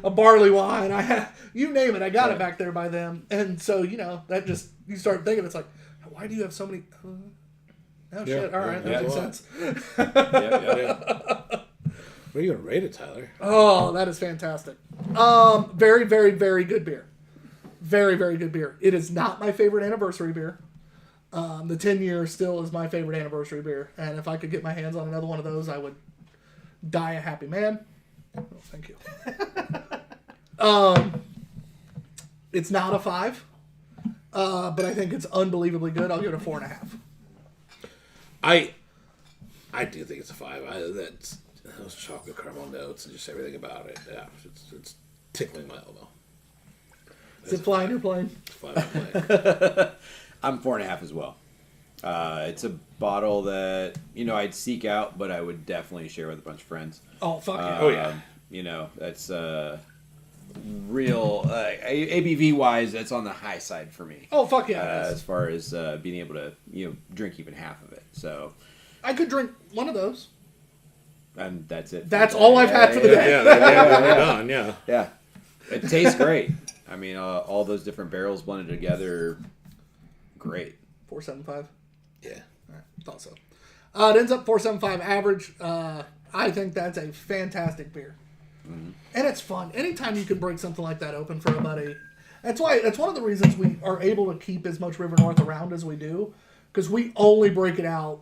a barley wine. I have you name it. I got it back there by them, and so that just you start thinking it's like, why do you have so many? Oh shit! All right, that makes sense. What are you gonna rate it, Tyler? Oh, that is fantastic. Very, very, very good beer. Very, very good beer. It is not my favorite anniversary beer. The 10-year still is my favorite anniversary beer. And if I could get my hands on another one of those, I would die a happy man. Oh, thank you. It's not a 5. But I think it's unbelievably good. I'll give it a 4.5. I do think it's a 5. That's those chocolate caramel notes and just everything about it. Yeah, it's tickling my elbow. Is it flying your plane? It's 5 on plane. I'm 4.5 as well. It's a bottle that I'd seek out, but I would definitely share with a bunch of friends. Oh, fuck yeah. Oh, yeah. That's real ABV wise. That's on the high side for me. Oh, fuck yeah. As far as being able to drink even half of it. So I could drink one of those. And that's it. That's all I've had for the day. Yeah, we're done. Yeah. Yeah. It tastes great. I mean, all those different barrels blended together, great. 4.75. Yeah. All right, thought so. It ends up 4.75 average. I think that's a fantastic beer, and it's fun. Anytime you can break something like that open for a buddy, that's one of the reasons we are able to keep as much River North around as we do, because we only break it out.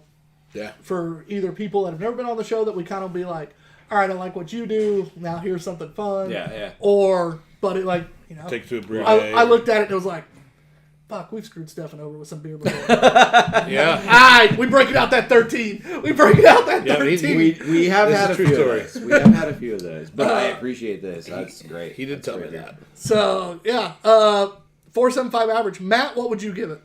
Yeah. For either people that have never been on the show that we kind of be like, all right, I like what you do. Now here's something fun. Yeah. Or, but it Take to a brewery. I looked at it and it was like, fuck, we've screwed Stefan over with some beer before. Yeah. All right, we break it out that 13. We break it out that 13. We have This had is a a few true of those. We have had a few of those, but I appreciate this. That's great. He did That's tell me great. that. So, yeah, 4.75 average. Matt, what would you give it?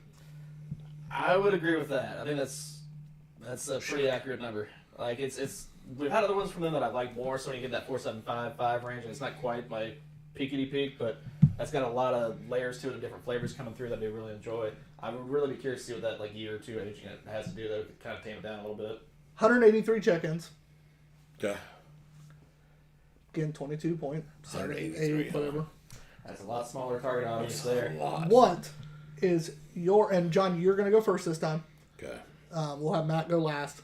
I would agree with that. I think that's a pretty accurate number. Like it's we've had other ones from them that I like more, so when you get that 4.75 range, and it's not quite my peakity peak, but that's got a lot of layers to it and different flavors coming through that we really enjoy. I would really be curious to see what that year or two aging it has to do to kind of tame it down a little bit. 183 check-ins. Okay. Again, 22.78, 183, whatever. That's a lot smaller target audience there. What is your, and John, you're going to go first this time. Okay. We'll have Matt go last.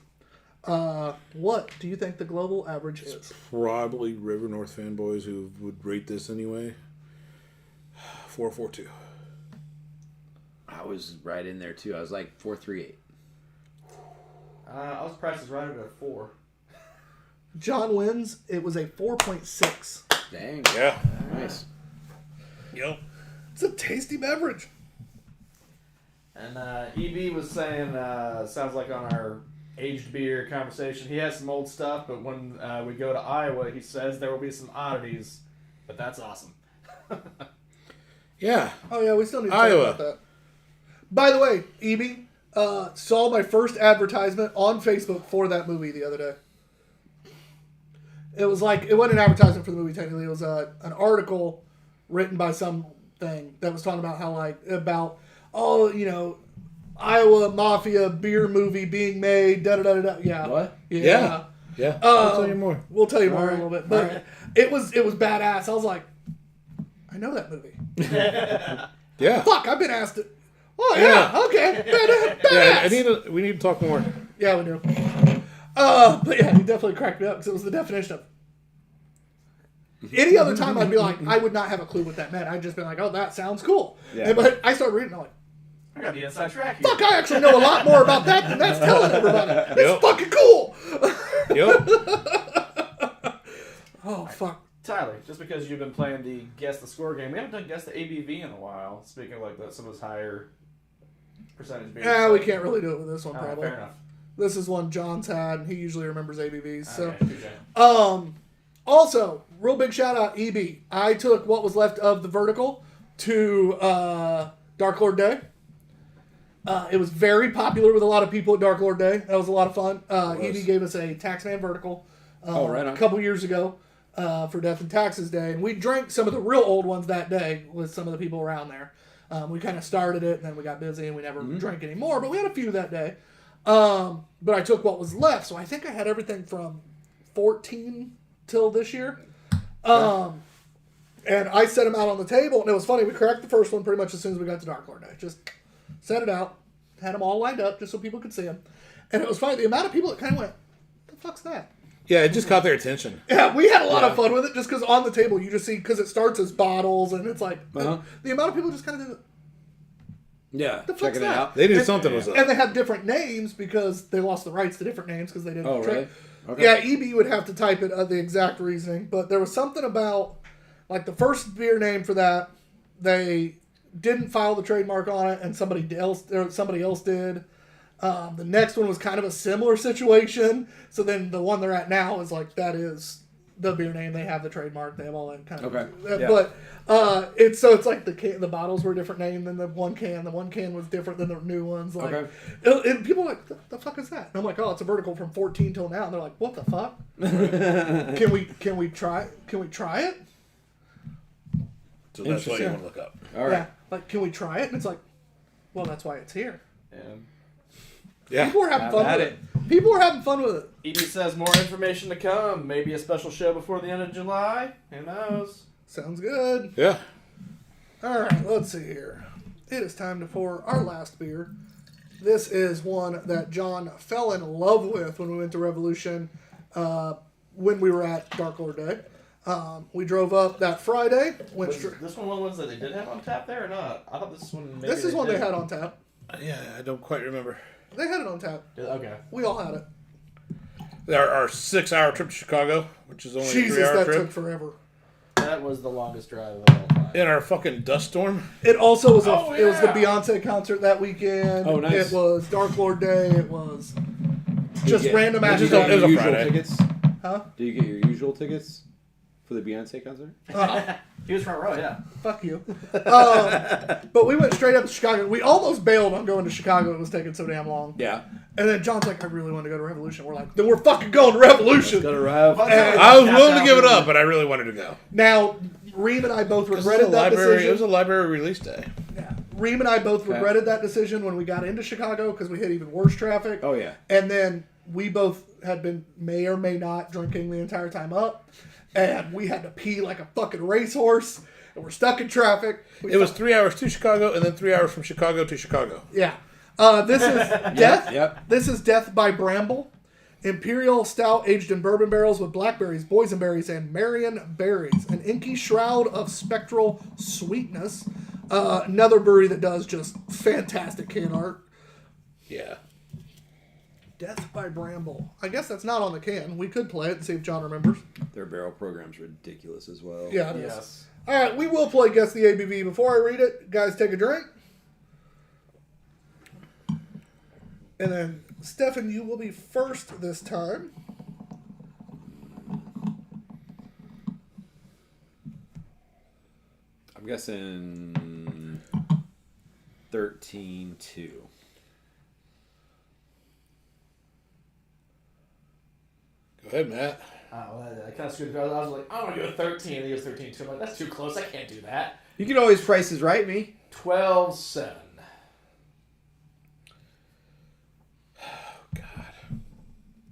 What do you think the global average is? Probably River North fanboys who would rate this anyway. 4.42. I was right in there too. I was like 4.38. I was priced right at a 4. John wins. It was a 4.6. Dang. Yeah. Nice. Yep. It's a tasty beverage. And EB was saying, sounds like on our aged beer conversation, he has some old stuff, but when we go to Iowa, he says there will be some oddities, but that's awesome. Yeah. Oh, yeah, we still need to Iowa. talk about that. By the way, EB, saw my first advertisement on Facebook for that movie the other day. It was like, it wasn't an advertisement for the movie technically, it was an article written by some thing that was talking about how, Iowa Mafia beer movie being made, da-da-da-da-da. Yeah. What? Yeah. Yeah. I'll tell you more. We'll tell you more in a right. little bit. But it was badass. I was like, I know that movie. Yeah. Fuck, I've been asked it. Oh, yeah. Okay. Badass. Yeah, we need to talk more. Yeah, we do. But yeah, he definitely cracked me up because it was the definition of. Any other time, I'd be like, I would not have a clue what that meant. I'd just been like, oh, that sounds cool. Yeah. But I started reading, I'm like, I got the inside track here. fuck, I actually know a lot more about that than that's telling everybody. It's fucking cool. Yep. Oh, fuck. Tyler, just because you've been playing the Guess the Score game, we haven't done Guess the ABV in a while. Speaking of some of those higher percentage beer. Yeah, we can't really do it with this one, All right, probably. fair enough. This is one John's had, and he usually remembers ABVs. So, Okay, touche. Also, real big shout out, EB. I took what was left of the vertical to Dark Lord Day. It was very popular with a lot of people at Dark Lord Day. That was a lot of fun. EB gave us a Taxman vertical right on. a couple years ago for Death and Taxes Day, and we drank some of the real old ones that day with some of the people around there. We kind of started it, and then we got busy, and we never drank any more, but we had a few that day. But I took what was left, so I think I had everything from 14 till this year. And I set them out on the table, and it was funny. We cracked the first one pretty much as soon as we got to Dark Lord Day. Just set it out, had them all lined up just so people could see them. And it was funny. The amount of people that kind of went, "The fuck's that?" Yeah, it just caught their attention. Yeah, we had a lot of fun with it just because on the table you just see, because it starts as bottles, and it's like, the amount of people just kind of did it. Yeah, The fuck's checking it that? out. They knew something was up. And they had different names because they lost the rights to different names because they didn't. Oh, really? Okay. Yeah, EB would have to type it the exact reasoning, but there was something about like the first beer name for that they didn't file the trademark on it, and somebody else did. The next one was kind of a similar situation. So then the one they're at now is like that is the beer name. They have the trademark. They have all that kind of. Okay. Yeah. But it's like the bottles were a different name than the one can. The one can was different than the new ones. Like, and people are like, the fuck is that? And I'm like, oh, it's a vertical from 14 till now. And they're like, what the fuck? Can we try it? So that's why you want to look up. All right. Yeah. Like, can we try it? And it's like, well, that's why it's here. And Yeah. People were having Have fun at with it. it. People were having fun with it. EB says more information to come. Maybe a special show before the end of July. Who knows? Sounds good. Yeah. All right, let's see here. It is time to pour our last beer. This is one that John fell in love with when we went to Revolution when we were at Dark Lord Day. We drove up that Friday. Was this one of the ones that they did have on tap there or not? I thought this one. Maybe This is one they did. had on tap. Yeah, I don't quite remember. They had it on tap. Okay. We all had it. Our 6-hour trip to Chicago, which is only a Jesus, 3-hour that trip. took forever. That was the longest drive of all time. In our fucking dust storm. It also was Oh, it was the yeah. Beyonce concert that weekend. Oh, nice. It was Dark Lord Day. It was just Did random you action. get It was your a usual Friday. tickets? Huh? Do you get your usual tickets for the Beyonce concert? He was front row, yeah. Fuck you. But we went straight up to Chicago. We almost bailed on going to Chicago. It was taking so damn long. Yeah. And then John's like, I really want to go to Revolution. We're like, then we're fucking going to Revolution. Got to Rev. I was willing to give it up, but I really wanted to go. Now, Reem and I both It was regretted that It was decision. a library release day. Yeah. Reem and I both regretted that decision when we got into Chicago because we hit even worse traffic. Oh, yeah. And then we both had been may or may not drinking the entire time up. And we had to pee like a fucking racehorse. And we're stuck in traffic. It was 3 hours to Chicago and then 3 hours from Chicago to Chicago. Yeah. This is Death. Yep. This is Death by Bramble. Imperial stout aged in bourbon barrels with blackberries, boysenberries, and Marion berries. An inky shroud of spectral sweetness. Another brewery that does just fantastic can art. Yeah. Death by Bramble. I guess that's not on the can. We could play it and see if John remembers. Their barrel program's ridiculous as well. Yeah, it is. Yes. All right, we will play Guess the ABV. Before I read it, guys, take a drink. And then, Stefan, you will be first this time. I'm guessing 13-2. Go ahead, Matt. I kind of screwed it. I was like, I want to go with 13. And he goes 13 too. I'm like, that's too close. I can't do that. You can always prices right me. 12-7. God.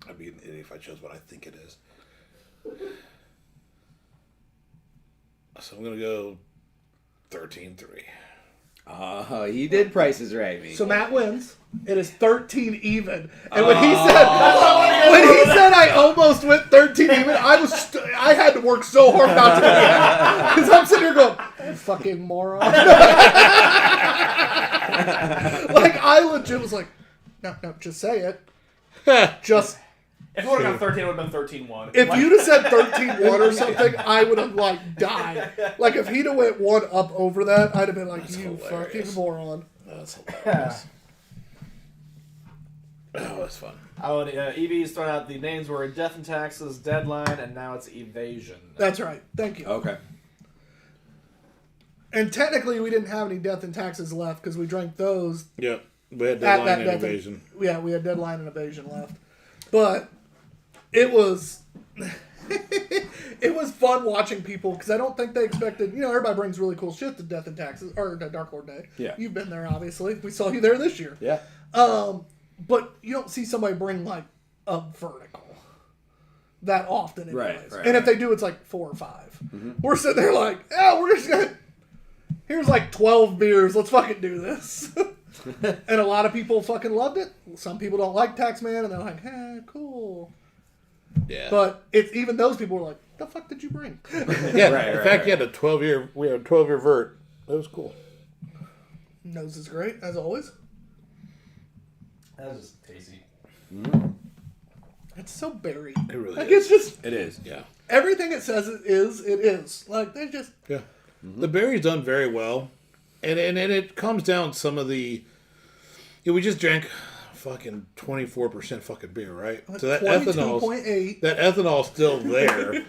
I'd be an idiot if I chose what I think it is. So I'm going to go 13-3. He did prices right me. So Matt wins. It is 13 even. And when he said I almost went 13 even, I had to work so hard not to do that. Because I'm sitting here going, you fucking moron. Like, I legit was like, no, just say it. Just, If it would have gone 13, it would have been 13-1. if you'd have said 13-1 or something, I would have, like, died. Like, if he'd have went one up over that, I'd have been like, you hilarious. fucking moron. That's hilarious. Oh, that's fun. Oh, EB's thrown out the names were Death and Taxes, Deadline, and now it's Evasion. That's right. Thank you. Okay. And technically, we didn't have any Death and Taxes left because we drank those. Yep. We had At Deadline that and Death and- Invasion. Yeah, we had Deadline and Evasion left. But it was... it was fun watching people because I don't think they expected... You know, everybody brings really cool shit to Death and Taxes, or to Dark Lord Day. Yeah. You've been there, obviously. We saw you there this year. Yeah. But you don't see somebody bring, like, a vertical that often anyways. Right, and if they do, it's like 4 or 5. Mm-hmm. We're sitting there like, we're just going to... Here's like 12 beers. Let's fucking do this. And a lot of people fucking loved it. Some people don't like Taxman, and they're like, cool. Yeah. But it's even those people were like, the fuck did you bring? Yeah. In fact, he had a 12-year. We had a 12-year vert. That was cool. Nose is great, as always. That was just tasty. It's so berry. It really like, is. it's just... It is. Yeah. Everything it says it is. Like, they just... Yeah. The berry's done very well. And it comes down to some of the... Yeah, we just drank fucking 24% fucking beer, right? So that 22.8. ethanol's still there.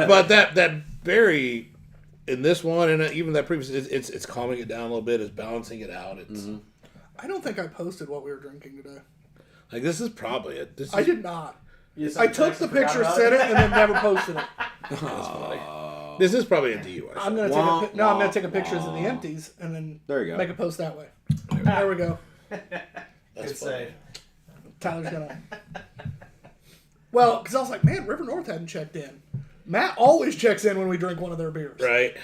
But that berry in this one and even that previous, it's calming it down a little bit. It's balancing it out. It's I don't think I posted what we were drinking today. like this is probably it. This is, I did not. You just I took the picture, sent it, and then never posted it. This is probably a DUI. I'm gonna take I'm gonna take a pictures of the empties and then There you go. make a post that way. There we go. Good save. Tyler's gonna. Well, because I was like, man, River North hadn't checked in. Matt always checks in when we drink one of their beers. Right.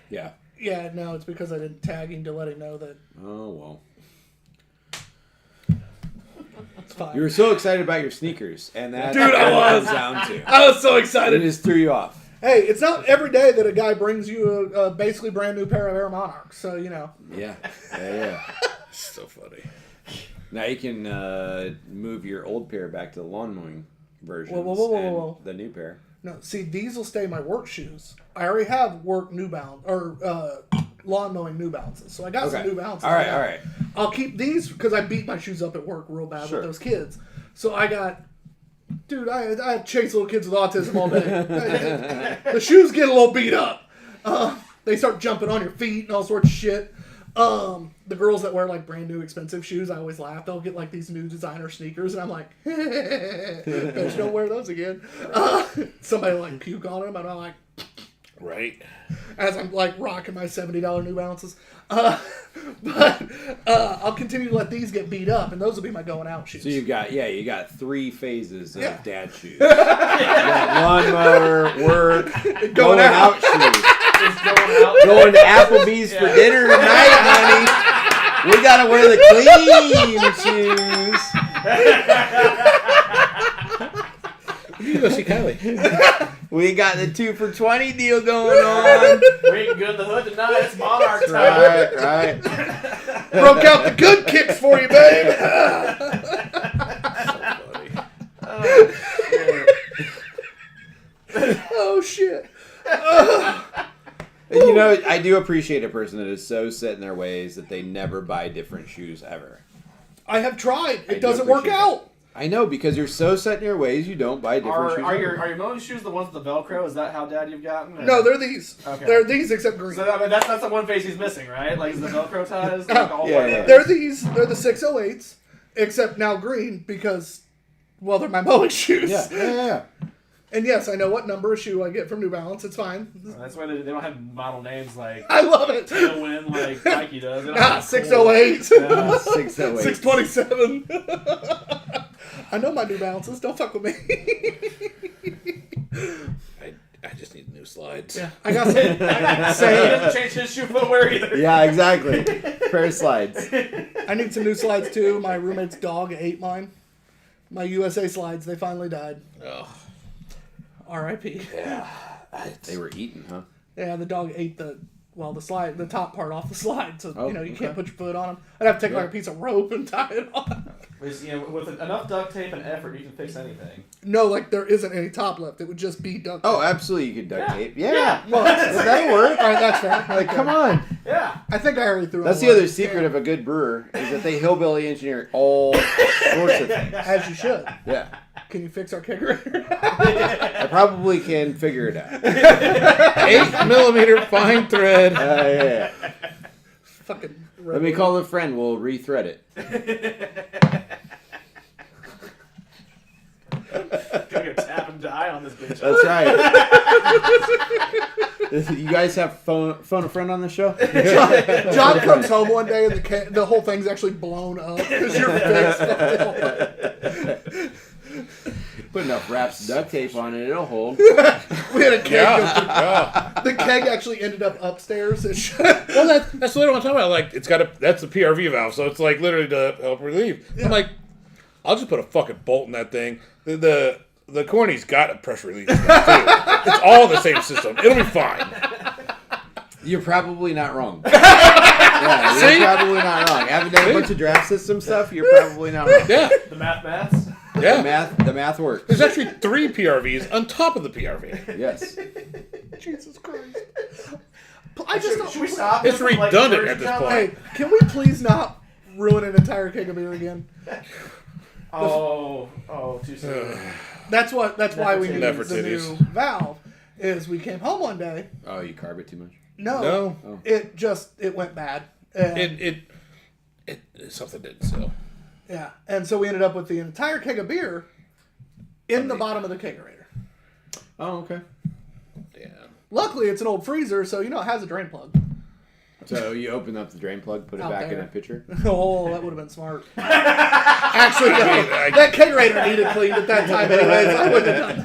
Yeah. Yeah, no, it's because I didn't tag him to let him know that Oh, well. it's fine. You were so excited about your sneakers, and that Dude, I was. comes down to. I was so It excited. just threw you off. Hey, it's not every day that a guy brings you a basically brand new pair of Air Monarchs, so you know. Yeah. Yeah. So funny. Now you can move your old pair back to the lawn mowing version. Whoa. The new pair. No, see, these will stay my work shoes. I already have work New Balance or lawn mowing New Balances, so I got some New Balances. All right. I'll keep these because I beat my shoes up at work real bad Sure. with those kids. So I got, dude, I chase little kids with autism all day. The shoes get a little beat up. They start jumping on your feet and all sorts of shit. The girls that wear like brand new expensive shoes, I always laugh. They'll get like these new designer sneakers, and I'm like, bet you don't wear those again. Somebody like puke on them, and I'm like, Right. as I'm like rocking my $70 New Balances. But I'll continue to let these get beat up, and those will be my going out shoes. So you got 3 phases of dad shoes. You got lawnmower, work, going out shoes. Just going out. Going to Applebee's for dinner tonight, honey. We gotta wear the clean shoes. You go see Kylie. We got the 2 for $20 deal going on. We ain't good in the hood tonight. It's Monarch time. Right. Broke out the good kicks for you, babe. Oh shit. And you know, I do appreciate a person that is so set in their ways that they never buy different shoes ever. I have tried. I It do doesn't work appreciate out. I know, because you're so set in your ways, you don't buy different shoes. Are ever. your mowing shoes the ones with the Velcro? Is that how dad you've gotten? Or? No, they're these. Okay. They're these except green. So I mean, that's the one face he's missing, right? Like, is the Velcro ties like all Yeah, white? yeah. They're these. They're the 608s, except now green because, well, they're my mowing shoes. Yeah. And yes, I know what number of shoe I get from New Balance. It's fine. That's why they don't have model names like I love it. Tailwind like Nike does. They don't Ah, have 608. Yeah. 608. 627. I know my New Balances. Don't fuck with me. I just need new slides. Yeah, I got some. He doesn't change his shoe footwear either. Yeah, exactly. Pair of slides. I need some new slides too. My roommate's dog ate mine. My USA slides. They finally died. Oh. R.I.P. Yeah. They were eaten, huh? Yeah, the dog ate the slide, the top part off the slide. So you Oh, can't put your foot on them. I'd have to take like a piece of rope and tie it on. Because, with enough duct tape and effort, you can fix anything. No, like there isn't any top left. It would just be duct tape. Oh, absolutely, you could duct tape. Yeah. Well, that'll work. All right, that's fair. Like, come on. Yeah. I think I already threw. That's it the away. other secret of a good brewer is that they hillbilly engineer all sorts of things. As you should. Yeah. Can you fix our kegerator? I probably can figure it out. 8mm fine thread. Yeah. Fucking. Let me call a friend. We'll rethread it. Gonna go tap and die on this bitch. That's right. You guys have phone a friend on the show? John comes home one day and the whole thing's actually blown up because you're fixed. Put enough wraps duct tape on it, it'll hold. We had a keg. Yeah. The keg actually ended up upstairs. Well, that's literally what I'm talking about. Like, that's the PRV valve, so it's like literally to help relieve. I'm like, I'll just put a fucking bolt in that thing. The corny's got a pressure relief too. It's all the same system. It'll be fine. You're probably not wrong. Yeah, See? you're probably not wrong. Having done a bunch of draft system stuff, you're probably not wrong. Yeah, The maths. yeah. The math works. There's actually 3 PRVs on top of the PRV. Yes. Jesus Christ. I just don't. Should we stop? It's this and, redundant encourage at this each other? point. Hey, can we please not ruin an entire keg of beer again? Oh, too soon. That's why we need the Nefertiti's. new valve. Is we came home one day. Oh, you carb it too much? No. No. It went bad. And, It something didn't sell. yeah, and so we ended up with the entire keg of beer in the bottom of the kegerator. Oh, okay. Yeah. Luckily, it's an old freezer, so it has a drain plug. So you open up the drain plug, put it Out back in there. a pitcher? Oh, that would have been smart. Actually, no, that kegerator needed cleaned at that time anyways. I wouldn't have done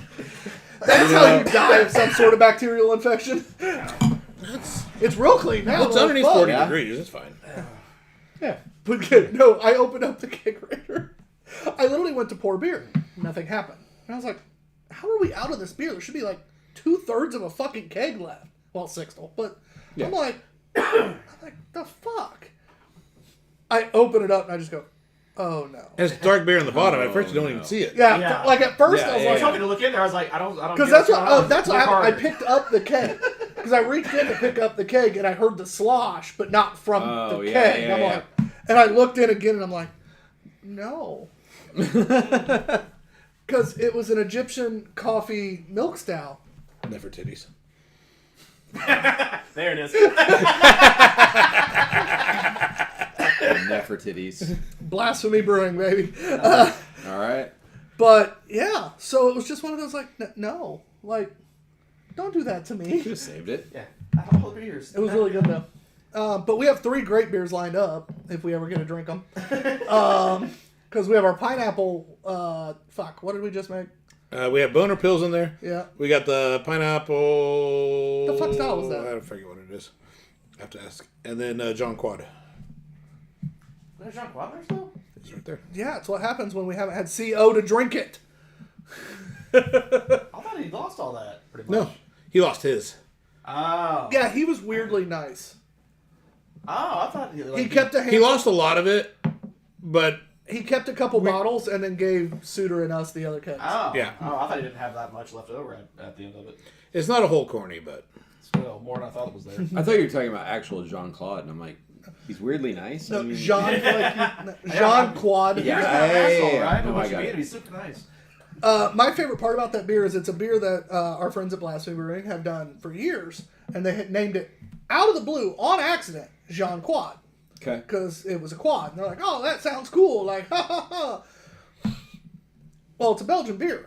that. That's how you die of some sort of bacterial infection. It's real clean now. Well, it's though. underneath Fuck. 40 Yeah. degrees. It's fine. Yeah. But no, I opened up the kegerator. I literally went to pour beer. Nothing happened. And I was like, how are we out of this beer? There should be like 2/3 of a fucking keg left. Well, sixtel. But Yeah. I'm like, the fuck? I open it up and I just go, oh no. It's dark beer in the bottom. At first, you don't even see it. Yeah, Yeah. like at first Yeah, I was yeah, like, You told me to look in there. I was like, I don't. because get that's what's going on. that's what Look happened. I harder. picked up the keg because I reached in to pick up the keg and I heard the slosh, but not from Oh, the yeah, keg. yeah, I'm yeah. like, and I looked in again and I'm like, no, because it was an Egyptian coffee milk stout. Nefertiti's. There it is. Nefertiti's. Blasphemy Brewing, baby. All right. But yeah, so it was just one of those like, no, like, don't do that to me. Just saved it. Yeah. Out of all the beers. It was really good though. But we have 3 great beers lined up if we ever get to drink them. Because we have our pineapple. What did we just make? We have boner pills in there. Yeah. We got the pineapple. The fuck style was that? I don't forget what it is. I have to ask. And then John Quad. There's John Quadler still? It's right there. Yeah, it's what happens when we haven't had CO to drink it. I thought he lost all that. Pretty much. No, he lost his. Oh. Yeah, he was weirdly nice. Oh, I thought He kept a He handful, lost a lot of it, but He kept a couple bottles and then gave Suter and us the other kegs. Oh. Yeah. Oh, I thought he didn't have that much left over at the end of it. it's not a whole corny. But Still, more than I thought it was there. I thought you were talking about actual Jean Claude, and I'm like, he's weirdly nice. I No, mean- Jean Quad. Yeah. He's not an asshole, yeah. right? No, But what I you got mean, it. he's super nice. My favorite part about that beer is it's a beer that our friends at Blasphemy Brewing have done for years, and they had named it out of the blue on accident Jean Quad Okay. because it was a quad. And they're like, "Oh, that sounds cool!" Like, ha ha ha. Well, it's a Belgian beer.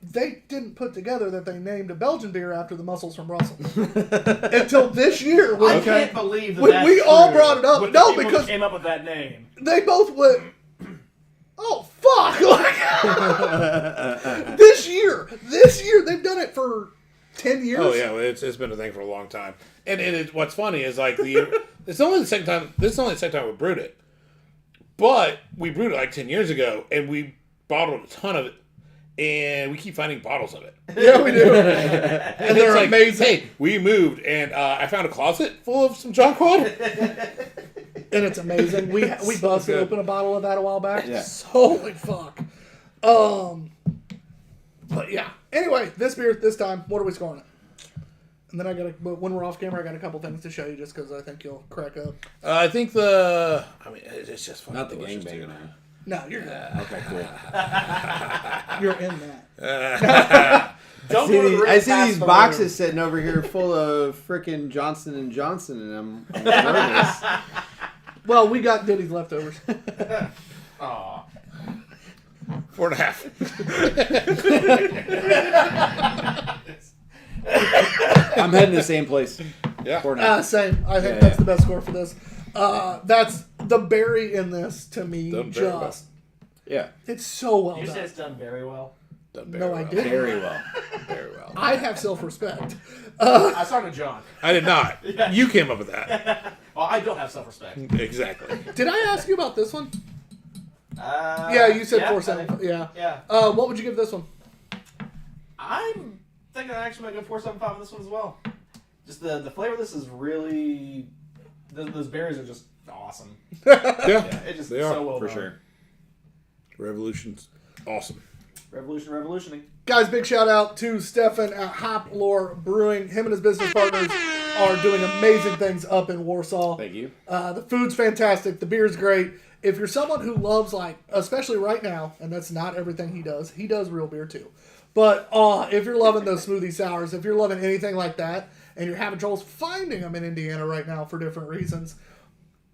They didn't put together that they named a Belgian beer after the mussels from Brussels until this year. I When can't believe that We- that's we all true brought it up. with No, the people because- that came up with that name. they both went, "Oh fuck!" Like, this year they've done it for 10 years. oh yeah, well, it's been a thing for a long time. And what's funny is like it's only the second time. This is only the second time we brewed it, but we brewed it like 10 years ago, and we bottled a ton of it. and we keep finding bottles of it. Yeah, we do. And they're it's like, amazing. Hey, we moved, and I found a closet full of some Jonquil. And it's amazing. We busted good. open a bottle of that a while back. Yeah. Holy fuck. But yeah. Anyway, this beer this time, what are we scoring it? And then but when we're off camera, I got a couple things to show you just because I think you'll crack up. I think it's just fucking Not the delicious, gangbang dude. now. No, you're good. Okay, cool. You're in that. Don't go to the ring I see past these the boxes room. sitting over here full of frickin' Johnson & Johnson, and I'm nervous. Well, we got Diddy's leftovers. Aw. 4.5. I'm heading the same place. Yeah. 4.5. Same. I think Yeah, that's yeah. the best score for this. That's the berry in this to me. Done very well. Just Yeah, it's so well You say done. it's done very well. Done very No, I well. didn't. very well. Very well. I have self-respect. I started John. I did not. You came up with that. Well, I don't have self-respect. Exactly. Did I ask you about this one? Yeah, you said 4.7. Yeah. Yeah. What would you give this one? I'm thinking I actually might go 4.75 on this one as well. Just the flavor of this is really... Those berries are just awesome. Yeah. Yeah, it just They so are, well For done. sure. Revolution's awesome. Revolutioning. Guys, big shout out to Stefan at Hop Lore Brewing. Him and his business partners are doing amazing things up in Warsaw. Thank you. The food's fantastic. The beer's great. If you're someone who loves, like, especially right now, and that's not everything he does real beer too. But if you're loving those smoothie sours, if you're loving anything like that, and you're having troubles finding them in Indiana right now for different reasons,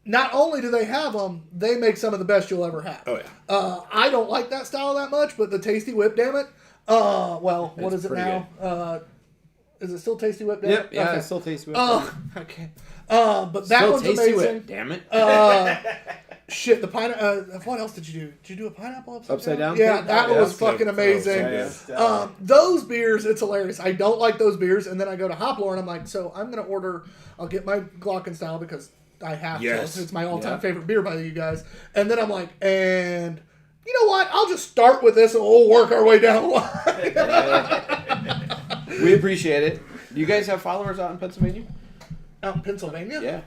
not only do they have them, they make some of the best you'll ever have. Oh, yeah. I don't like that style that much, but the Tasty Whip, damn it. Well, what It's is it pretty now? Is it still Tasty Whip? Damn Yep. it? Yeah. Okay. It still tastes good. Okay. But that Still one's tasty amazing. whip. Damn it. Shit, the pineapple. What else did you do? Did you do a pineapple Upside down? Yeah, that one Yeah. was fucking amazing. Yeah. Those beers, it's hilarious. I don't like those beers, and then I go to Hop Lore and I'm like, so I'm gonna order. I'll get my Glockenstyle because I have Yes. to. It's my all-time Yeah. favorite beer by you guys. And then I'm like, and you know what? I'll just start with this and we'll work our way down the line. We appreciate it. Do you guys have followers out in Pennsylvania? Out in Pennsylvania? Yeah.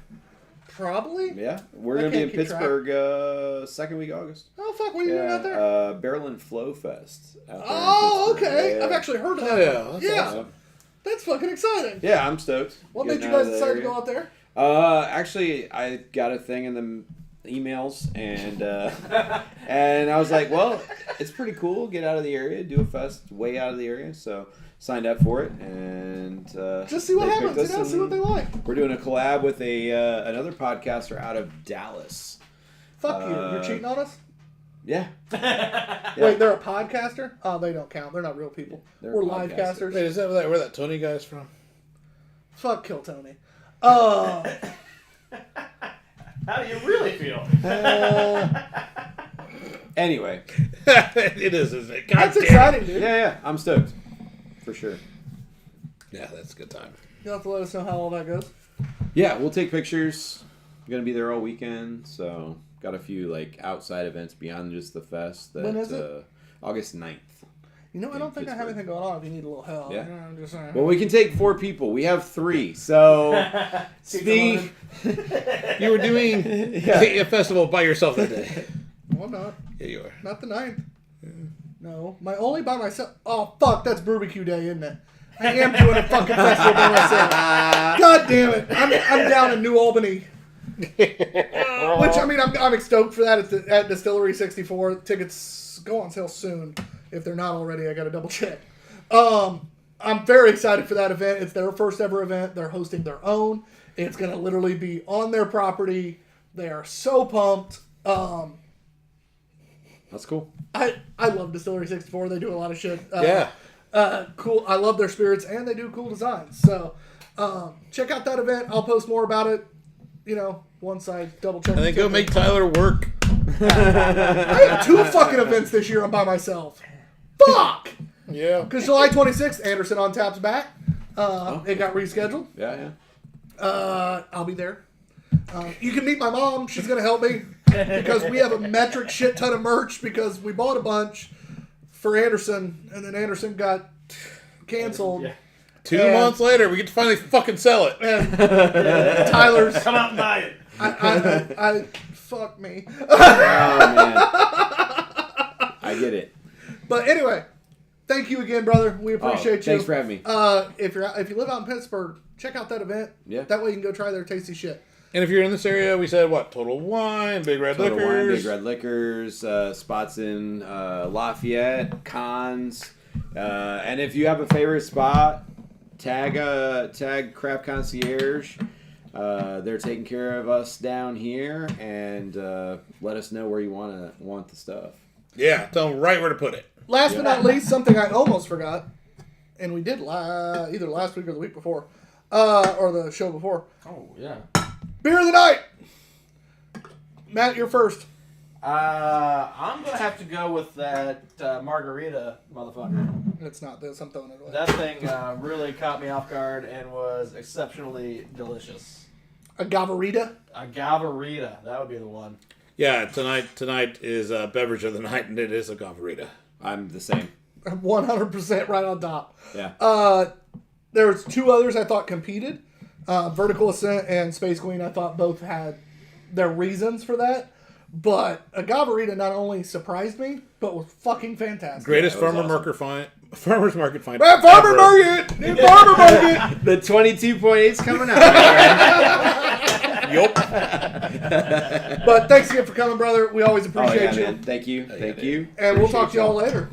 Probably. Yeah. We're I going to be in can't keep track. Pittsburgh second week of August. Oh fuck, what are you doing out there? Barrel and Flow Fest. Out there in Oh, Pittsburgh. okay. Yeah. I've actually heard of Oh, that. yeah. That's Yeah. awesome. That's fucking exciting. Yeah, I'm stoked. What made Getting you out guys of the decide to area. go out there? Actually, I got a thing in the emails, and and I was like, well, it's pretty cool. Get out of the area, do a fest way out of the area. So signed up for it, and Just see what they happens. picked You know, us, see what and they like. We're doing a collab with another podcaster out of Dallas. Fuck you. You're cheating on us? Yeah, Wait, they're a podcaster? Oh, they don't count. They're not real people. They're We're podcasters. live casters. Wait, is that where that Tony guy's from? Fuck Kill Tony. How do you really feel? Anyway, It is, isn't it? God That's damn it. exciting, dude. yeah, I'm stoked for sure. Yeah, that's a good time. You'll have to let us know how all that goes. Yeah, we'll take pictures. I'm gonna be there all weekend, so got a few like outside events beyond just the fest. That, When is it? August 9th. You know, I don't think I have Pittsburgh. anything going on if you need a little help. Yeah. You know, I'm just saying. Well, we can take 4 people. We have 3, so Steve, you were doing a festival by yourself that day. Well, I'm not. Yeah, you are. Not the 9th. No. My only by myself. Oh, fuck. That's barbecue day, isn't it? I am doing a fucking festival by myself. God damn it. I'm down in New Albany. Which, I mean, I'm stoked for that at Distillery 64. Tickets go on sale soon. If they're not already, I got to double check. I'm very excited for that event. It's their first ever event. They're hosting their own. It's going to literally be on their property. They are so pumped. that's cool. I love Distillery 64. They do a lot of shit. Yeah. Cool. I love their spirits, and they do cool designs. So check out that event. I'll post more about it. You know, once I double check. And then go the make Tyler work. I have 2 fucking events this year. I'm by myself. Fuck. Yeah. Because July 26th, Anderson on Tap's back. It got rescheduled. Yeah. I'll be there. You can meet my mom. She's going to help me because we have a metric shit ton of merch because we bought a bunch for Anderson, and then Anderson got canceled. Yeah. 2 And- months later, we get to finally fucking sell it. And Tyler's. Come out and buy it. I fuck me. Oh man, I get it. But anyway, thank you again, brother. We appreciate you. Thanks for having me. If you live out in Pittsburgh, check out that event. Yeah. That way you can go try their tasty shit. And if you're in this area, we said what? Total Wine, Big Red Total Wine, Liquors. Big Red Liquors, spots in Lafayette, Cons, and if you have a favorite spot, tag Craft Concierge. They're taking care of us down here, and let us know where you want the stuff. Yeah, tell them right where to put it. Last but not least, something I almost forgot, and we did either last week or the week before, or the show before. Oh yeah. Beer of the night. Matt, you're first. I'm gonna have to go with that margarita, motherfucker. It's not this. I'm throwing it away. That thing really caught me off guard and was exceptionally delicious. A Gavarita. A Gavarita, that would be the one. Yeah, tonight is beverage of the night, and it is a Gavarita. I'm the same. 100% right on top. Yeah. There was two others I thought competed. Vertical Ascent and Space Queen, I thought both had their reasons for that. But a Gavarita not only surprised me, but was fucking fantastic. Greatest that was farmer's market find. Man, Farmer Market! New Farmer Market! The 22.8's coming out. Yup. But thanks again for coming, brother. We always appreciate you. Man. Thank you. Thank you. And we'll Appreciate talk to y'all y'all. later.